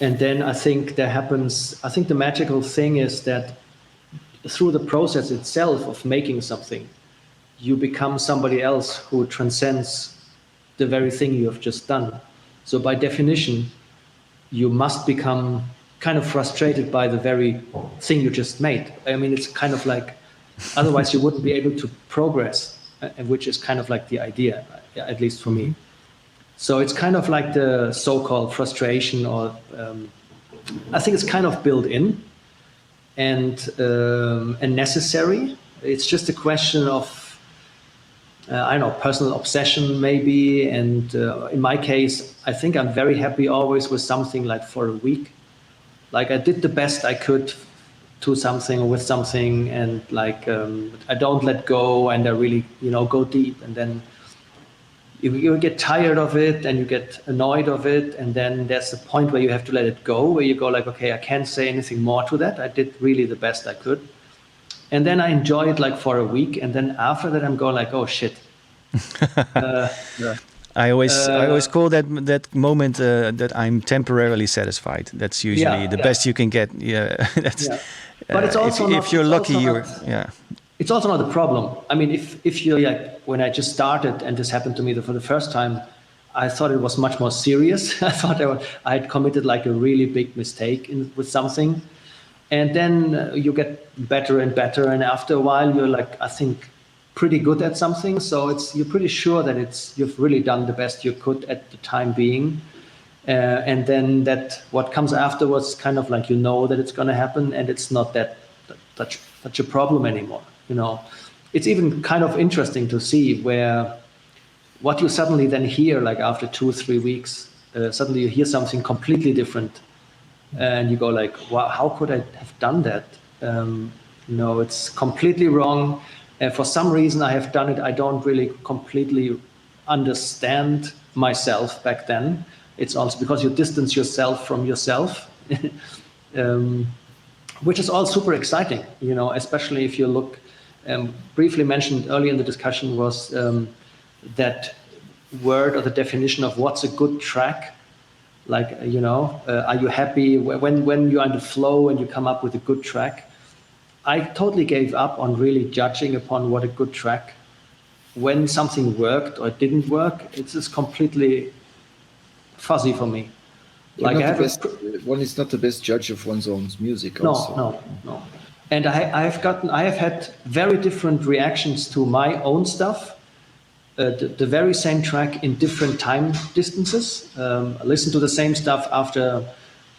And then I think the magical thing is that through the process itself of making something, you become somebody else who transcends the very thing you have just done. So by definition, you must become kind of frustrated by the very thing you just made. I mean, it's kind of like, otherwise you wouldn't be able to progress, which is kind of like the idea, at least for me. So it's kind of like the so-called frustration, or I think it's kind of built in and necessary. It's just a question of, I don't know, personal obsession maybe. And in my case, I think I'm very happy always with something like for a week. Like I did the best I could to something or with something, and like I don't let go, and I really, go deep. And then you get tired of it and you get annoyed of it, and then there's the point where you have to let it go, where you go like, okay, I can't say anything more to that. I did really the best I could. And then I enjoy it like for a week, and then after that I'm going like, oh shit. I always call that moment that I'm temporarily satisfied. That's usually the best you can get. Yeah, that's. Yeah. But it's also if you're lucky, It's also not a problem. I mean, if you're like, when I just started and this happened to me for the first time, I thought it was much more serious. I thought I had committed like a really big mistake with something. And then you get better and better. And after a while, you're like, I think, pretty good at something. So you're pretty sure that you've really done the best you could at the time being. And then what comes afterwards, kind of like, that it's going to happen, and it's not such a problem anymore. It's even kind of interesting to see what you suddenly then hear, like after 2 or 3 weeks, suddenly you hear something completely different, and you go like, wow, how could I have done that? It's completely wrong. For some reason I have done it. I don't really completely understand myself back then. It's also because you distance yourself from yourself, which is all super exciting, especially if you look, briefly mentioned earlier in the discussion was that word or the definition of what's a good track. Like, are you happy when you're in the flow and you come up with a good track? I totally gave up on really judging upon what a good track, when something worked or didn't work. It's just completely fuzzy for me. Like one is not the best judge of one's own music. No. And I have had very different reactions to my own stuff. The very same track in different time distances. I listen to the same stuff after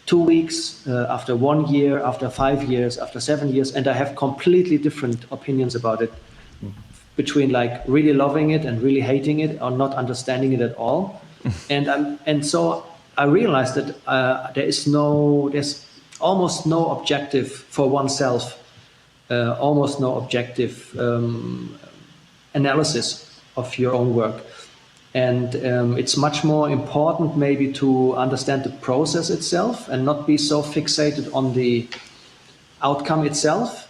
2 weeks, after 1 year, after 5 years, after 7 years, and I have completely different opinions about it. Between like really loving it and really hating it, or not understanding it at all. And so I realized that there's almost no objective for oneself, almost no objective analysis of your own work. And it's much more important maybe to understand the process itself and not be so fixated on the outcome itself.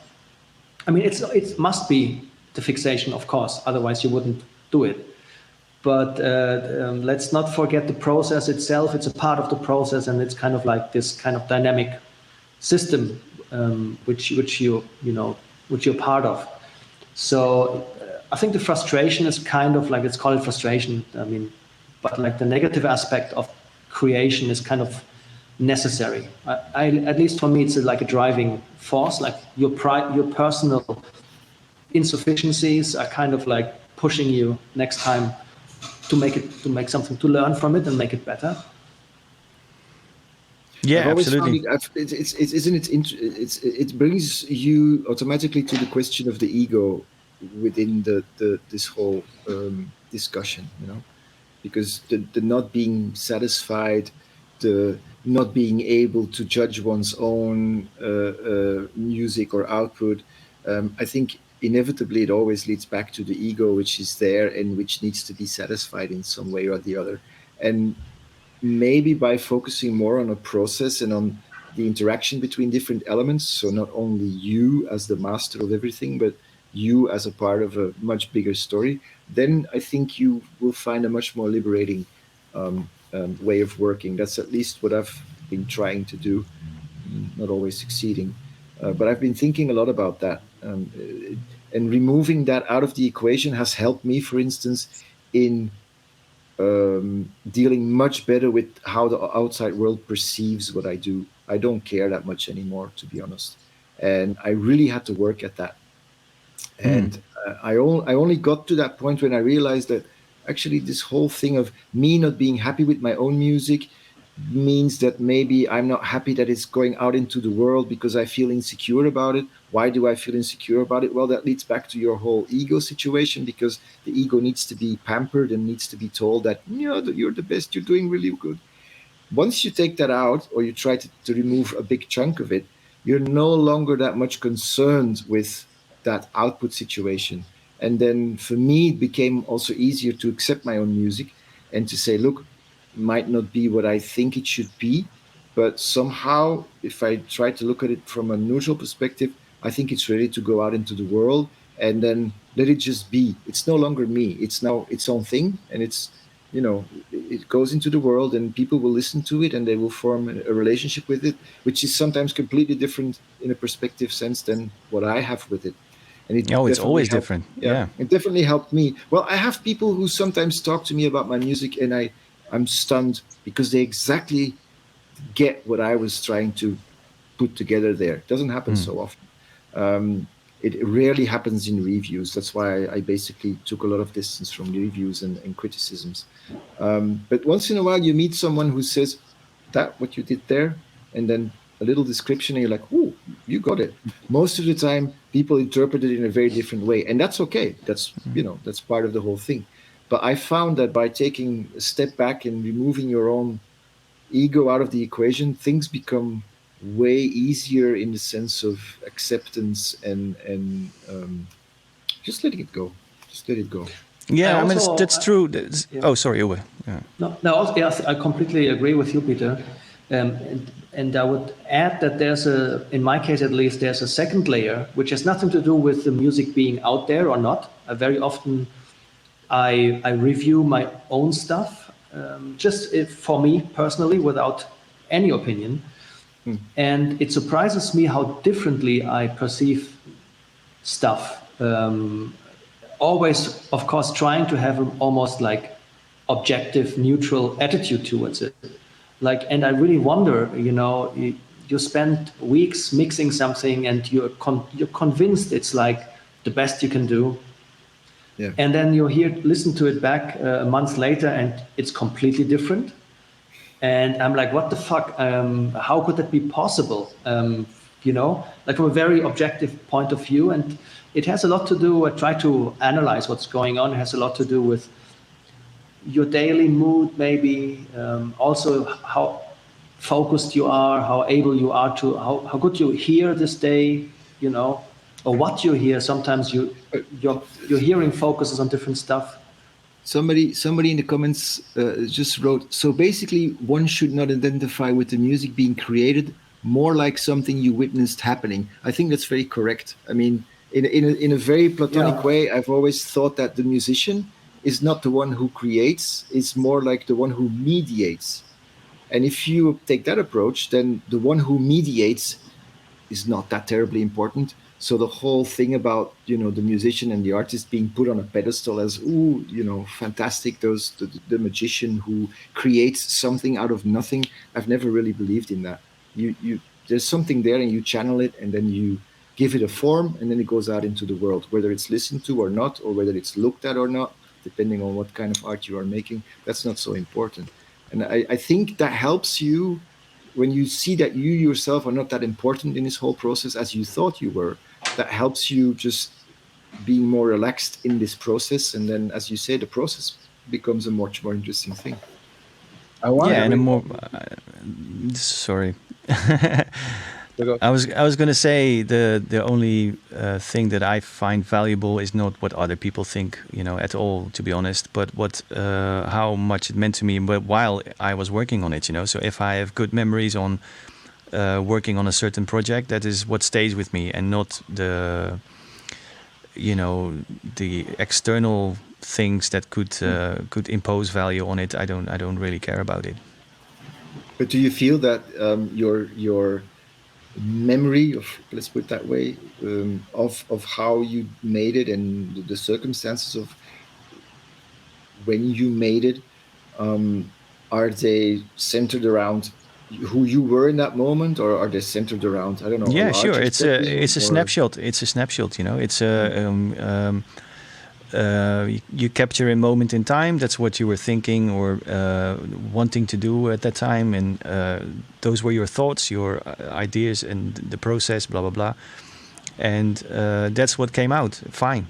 I mean, it must be the fixation, of course, otherwise you wouldn't do it. But let's not forget the process itself. It's a part of the process, and it's kind of like this kind of dynamic system which you're part of. So I think the frustration is kind of like, let's call it frustration. I mean, but like the negative aspect of creation is kind of necessary. At least for me, it's like a driving force. Like your personal insufficiencies are kind of like pushing you next time to make something, to learn from it and make it better. Yeah, absolutely. It brings you automatically to the question of the ego within this whole discussion, because the not being satisfied, the not being able to judge one's own music or output, I think inevitably it always leads back to the ego, which is there and which needs to be satisfied in some way or the other. And maybe by focusing more on a process and on the interaction between different elements, so not only you as the master of everything, but you as a part of a much bigger story, then I think you will find a much more liberating way of working. That's at least what I've been trying to do, not always succeeding. But I've been thinking a lot about that. And removing that out of the equation has helped me, for instance, in dealing much better with how the outside world perceives what I do. I don't care that much anymore, to be honest. And I really had to work at that. And I only got to that point when I realized that actually this whole thing of me not being happy with my own music means that maybe I'm not happy that it's going out into the world because I feel insecure about it. Why do I feel insecure about it? Well, that leads back to your whole ego situation, because the ego needs to be pampered and needs to be told that, you're the best, you're doing really good. Once you take that out, or you try to remove a big chunk of it, you're no longer that much concerned with that output situation. And then for me, it became also easier to accept my own music and to say, look, might not be what I think it should be, but somehow, if I try to look at it from a neutral perspective, I think it's ready to go out into the world, and then let it just be. It's no longer me. It's now its own thing, and it's, it goes into the world, and people will listen to it, and they will form a relationship with it, which is sometimes completely different in a perspective sense than what I have with it. And it Oh, it's definitely always helped- different. Yeah. it definitely helped me. Well, I have people who sometimes talk to me about my music, and I'm stunned because they exactly get what I was trying to put together there. It doesn't happen so often. It rarely happens in reviews. That's why I basically took a lot of distance from reviews and criticisms. But once in a while, you meet someone who says, that what you did there, and then a little description, and you're like, "Oh, you got it." Most of the time, people interpret it in a very different way, and that's okay. That's that's part of the whole thing. But I found that by taking a step back and removing your own ego out of the equation, things become way easier in the sense of acceptance and just letting it go. Just let it go. Yeah, I mean, also- that's true. yeah. Oh, sorry, Uwe. Yeah. No, also, yes, I completely agree with you, Peter. And I would add that in my case at least, there's a second layer, which has nothing to do with the music being out there or not. Very often I review my own stuff, for me personally, without any opinion. And it surprises me how differently I perceive stuff. Always, of course, trying to have an almost like objective, neutral attitude towards it. And I really wonder, you spend weeks mixing something, and you're convinced it's like the best you can do. Yeah. And then listen to it back a month later, and it's completely different. And I'm like, what the fuck? How could that be possible? From a very objective point of view. And it has a lot to do, I try to analyze what's going on. It has a lot to do with your daily mood, maybe. Also, how focused you are, how able you are how good you hear this day, or what you hear. Sometimes your hearing focuses on different stuff. Somebody in the comments just wrote, so basically one should not identify with the music being created, more like something you witnessed happening. I think that's very correct. I mean, in a very platonic way, I've always thought that the musician is not the one who creates, it's more like the one who mediates. And if you take that approach, then the one who mediates is not that terribly important. So the whole thing about, the musician and the artist being put on a pedestal as, fantastic, the magician who creates something out of nothing, I've never really believed in that. There's something there, and you channel it, and then you give it a form, and then it goes out into the world, whether it's listened to or not, or whether it's looked at or not, depending on what kind of art you are making. That's not so important. And I think that helps you when you see that you yourself are not that important in this whole process as you thought you were. That helps you just being more relaxed in this process. And then, as you say, the process becomes a much more interesting thing. And a more... sorry. I was going to say the only thing that I find valuable is not what other people think, at all, to be honest, but how much it meant to me while I was working on it, So if I have good memories on working on a certain project, that is what stays with me, and not the external things that could impose value on it. I don't really care about it. But do you feel that your memory of, let's put it that way, of how you made it and the circumstances of when you made it, are they centered around who you were in that moment, or are they centered around, I don't know? Yeah, sure. It's a snapshot. It's a snapshot. It's you capture a moment in time. That's what you were thinking or wanting to do at that time, and those were your thoughts, your ideas, and the process. Blah blah blah. And that's what came out. Fine,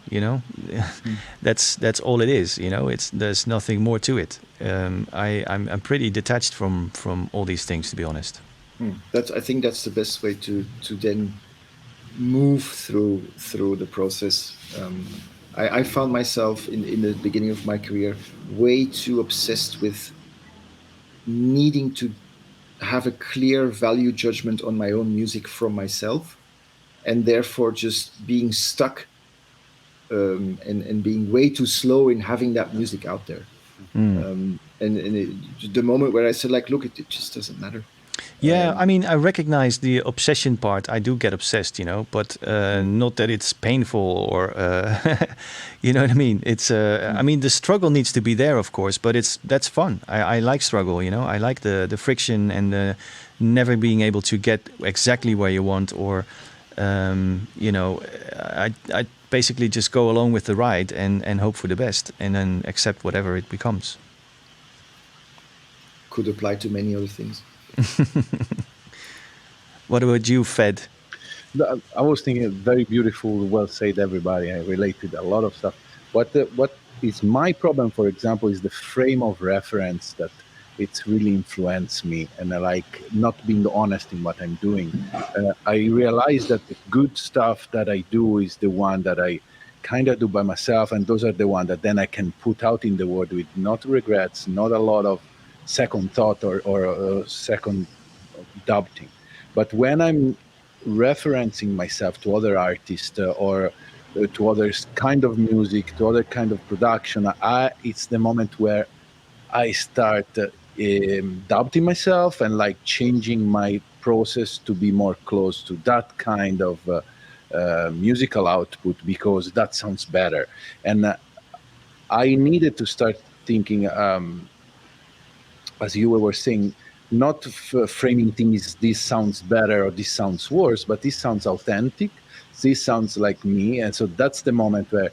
that's all it is. There's nothing more to it. I'm pretty detached from all these things, to be honest. I think that's the best way to then move through the process. I found myself in the beginning of my career way too obsessed with needing to have a clear value judgment on my own music from myself, and therefore just being stuck and being way too slow in having that music out there. The moment where I said, like, look, it just doesn't matter. Yeah, I mean, I recognize the obsession part. I do get obsessed, you know, but not that it's painful or, you know what I mean? It's, I mean, the struggle needs to be there, of course, but that's fun. I like struggle, you know. I like the friction and the never being able to get exactly where you want, or, you know, I basically just go along with the ride and hope for the best, and then accept whatever it becomes. Could apply to many other things. What about you, Fed? I was thinking very beautiful, well said, everybody. I related a lot of stuff. What is my problem, for example, is the frame of reference that it's really influenced me, and I like not being honest in what I'm doing. I realize that the good stuff that I do is the one that I kind of do by myself, and those are the one that then I can put out in the world with not regrets, not a lot of second thought or second doubting. But when I'm referencing myself to other artists or to other kind of music, to other kind of production, it's the moment where I start doubting myself and like changing my process to be more close to that kind of musical output, because that sounds better. And I needed to start thinking, as you were saying, not framing things, this sounds better or this sounds worse, but this sounds authentic, this sounds like me. And so that's the moment where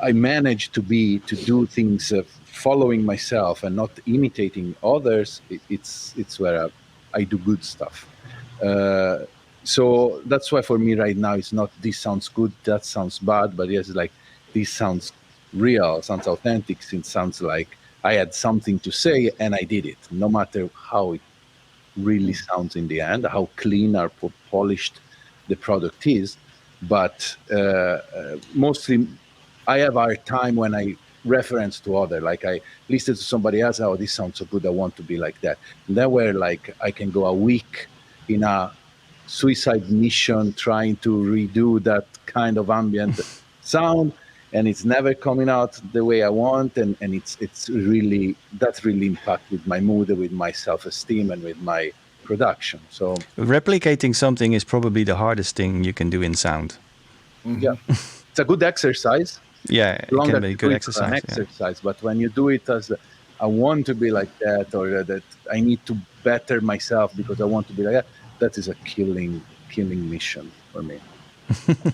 I managed to do things following myself and not imitating others. It's where I do good stuff. So that's why for me right now it's not this sounds good, that sounds bad, but it's like this sounds real, sounds authentic, it sounds like I had something to say and I did it, no matter how it really sounds in the end, how clean or polished the product is. But mostly I have a hard time when I reference to other, like I listen to somebody else, oh, this sounds so good, I want to be like that. And then where like I can go a week in a suicide mission trying to redo that kind of ambient sound, and it's never coming out the way I want, and it's really, that really impacted my mood, with my self-esteem, and with my production. So replicating something is probably the hardest thing you can do in sound. Yeah, it's a good exercise. Yeah, it can be a good exercise. Yeah. But when you do it as I want to be like that, or that I need to better myself because I want to be like that, that is a killing mission for me.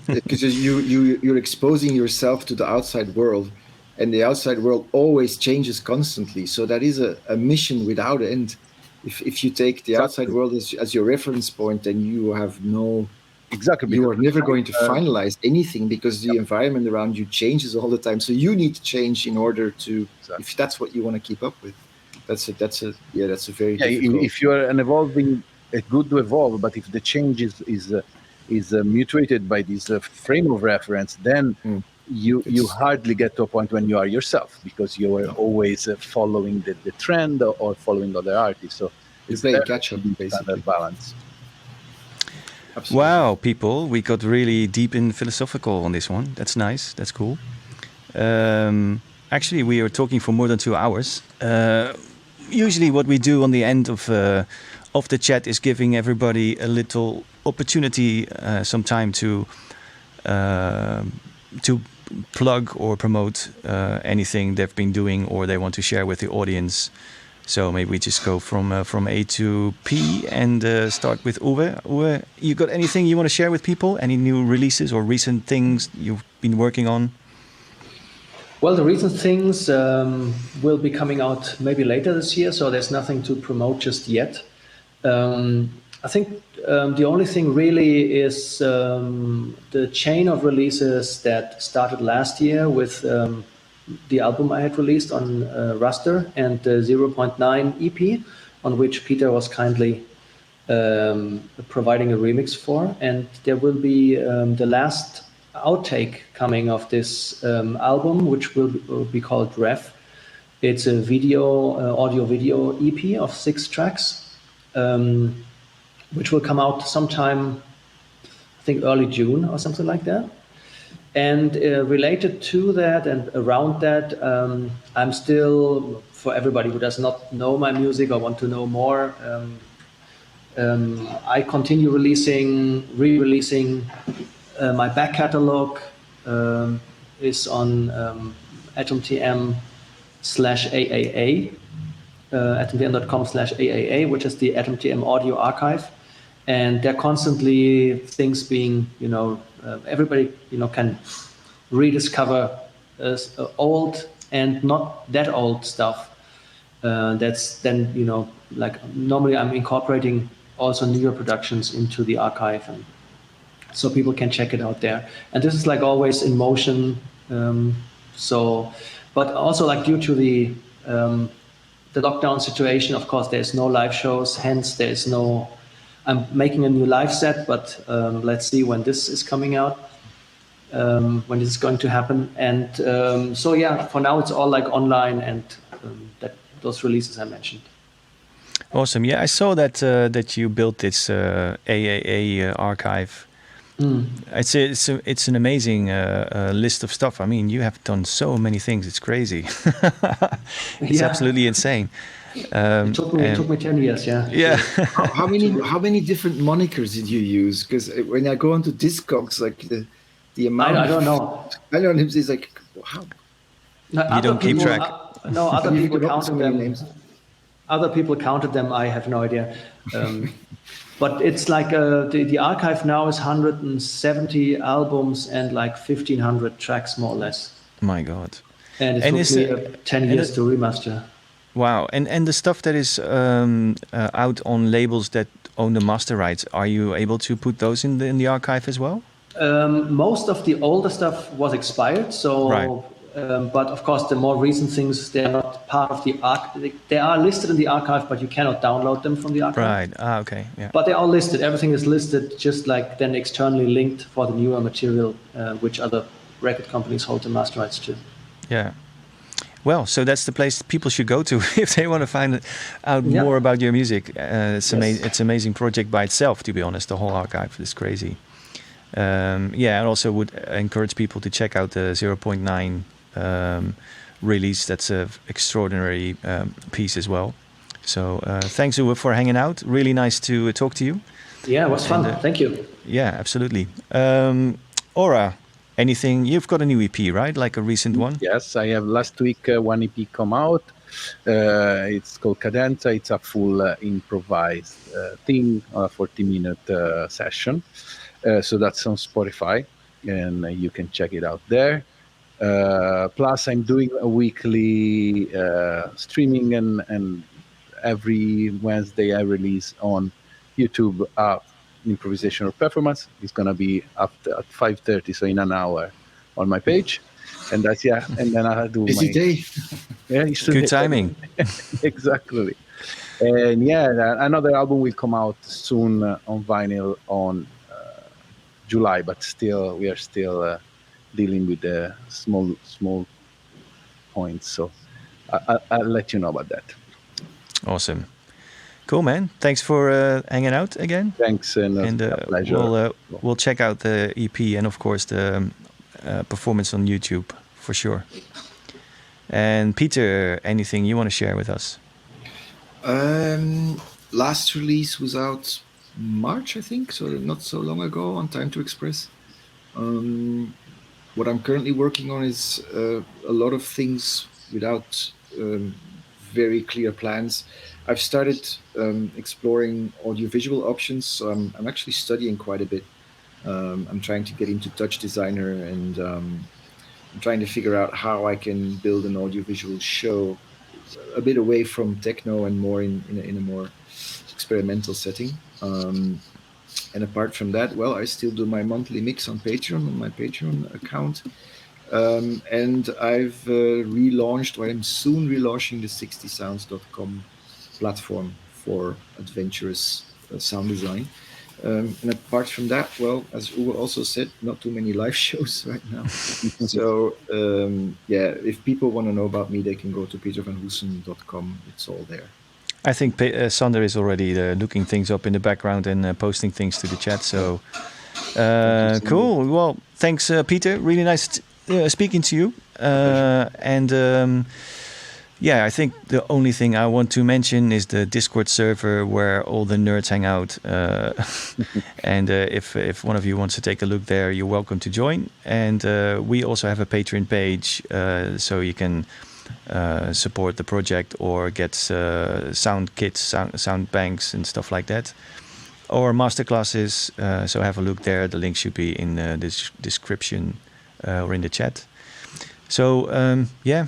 Because you're exposing yourself to the outside world, and the outside world always changes constantly. So that is a mission without end. If you take the outside world as your reference point, then you have no... Exactly. You are never going to finalize anything, because the environment around you changes all the time. So you need to change in order to, if that's what you want to keep up with. That's a very difficult. If you are an evolving, it's good to evolve, but if the change is mutated by this frame of reference, then you hardly get to a point when you are yourself, because you are always following the trend or following other artists. So it's playing catch up, basically. That balance. Absolutely. Wow, people, we got really deep and philosophical on this one. That's nice. That's cool. Actually, we are talking for more than 2 hours. Usually what we do on the end of the chat is giving everybody a little opportunity, some time to plug or promote anything they've been doing or they want to share with the audience. So maybe we just go from A to P and start with Oora. Oora, you got anything you want to share with people? Any new releases or recent things you've been working on? Well, the recent things will be coming out maybe later this year, so there's nothing to promote just yet. I think the only thing really is the chain of releases that started last year with the album I had released on Raster and the 0.9 EP, on which Peter was kindly providing a remix for. And there will be the last outtake coming of this album, which will be called Ref. It's a audio-video EP of 6 tracks, which will come out sometime, I think early June or something like that. And related to that and around that, I'm still, for everybody who does not know my music or want to know more, I continue re-releasing my back catalog is on atomtm/AAA, atomtm.com/AAA, which is the AtomTM audio archive. And there are constantly things being, everybody, can rediscover old and not that old stuff. That's then, like normally I'm incorporating also newer productions into the archive, and so people can check it out there. And this is like always in motion. But also like due to the lockdown situation, of course, there's no live shows. Hence, I'm making a new live set, but let's see when this is coming out, when this is going to happen. And for now it's all like online and those releases I mentioned. Awesome. Yeah, I saw that you built this AAA archive. It's an amazing list of stuff. I mean, you have done so many things. It's crazy. It's absolutely insane. It took me 10 years. Yeah. How many different monikers did you use? Because when I go onto Discogs, like the amount. I don't know. I don't know. It's like wow. You don't keep track. No, other people counted them. Names. Other people counted them. I have no idea. But it's like the archive now is 170 albums and like 1,500 tracks, more or less. My God. And it took me 10 years to remaster. Wow. And the stuff that is out on labels that own the master rights, are you able to put those in the archive as well? Most of the older stuff was expired, so. Right. But of course, the more recent things, they're not part of the archive. They are listed in the archive, but you cannot download them from the archive. Right. Okay. Yeah. But they're all listed. Everything is listed, just like then externally linked for the newer material, which other record companies hold the master rights to. Yeah. Well, so that's the place people should go to if they want to find out more about your music. It's an amazing project by itself, to be honest. The whole archive is crazy. I also would encourage people to check out the 0.9 release. That's an extraordinary piece as well. So thanks, Oora, for hanging out. Really nice to talk to you. Yeah, it was fun. Thank you. Yeah, absolutely. Oora, anything? You've got a new EP, right? Like a recent one? Yes, I have last week one EP come out. It's called Cadenza. It's a full improvised thing, a 40-minute session. So that's on Spotify, and you can check it out there. Plus, I'm doing a weekly streaming, and every Wednesday I release on YouTube improvisation or performance. It's gonna be at 5:30, so in an hour, on my page. And that's and then I do busy day. Yeah, good timing. Exactly. And another album will come out soon on vinyl on July, but we are still dealing with the small points. So I'll let you know about that. Awesome. Cool, man. Thanks for hanging out again. Thanks, and a pleasure. We'll check out the EP and, of course, the performance on YouTube for sure. And Peter, anything you want to share with us? Last release was out March, I think, so not so long ago, on Time to Express. What I'm currently working on is a lot of things without very clear plans. I've started exploring audiovisual options, so I'm actually studying quite a bit. I'm trying to get into Touch Designer, and I'm trying to figure out how I can build an audiovisual show a bit away from techno and more in a more experimental setting. And apart from that, well, I still do my monthly mix on Patreon, on my Patreon account. And I've relaunched, or I'm soon relaunching, the 60sounds.com platform for adventurous sound design. And apart from that, well, as Oora also said, not too many live shows right now. So yeah, if people want to know about me, they can go to petervanhoesen.com. It's all there. I think Sander is already looking things up in the background and posting things to the chat. So cool. Well, thanks, Peter. Really nice speaking to you. Yeah, I think the only thing I want to mention is the Discord server where all the nerds hang out. And if one of you wants to take a look there, you're welcome to join. And we also have a Patreon page, so you can support the project or get sound kits, sound banks and stuff like that. Or masterclasses, so have a look there. The link should be in the description or in the chat. So yeah,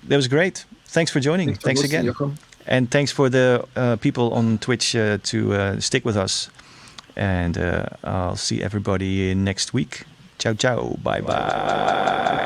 that was great. Thanks for joining. Thanks again. Jochem. And thanks for the people on Twitch to stick with us. And I'll see everybody next week. Ciao, ciao. Bye, bye.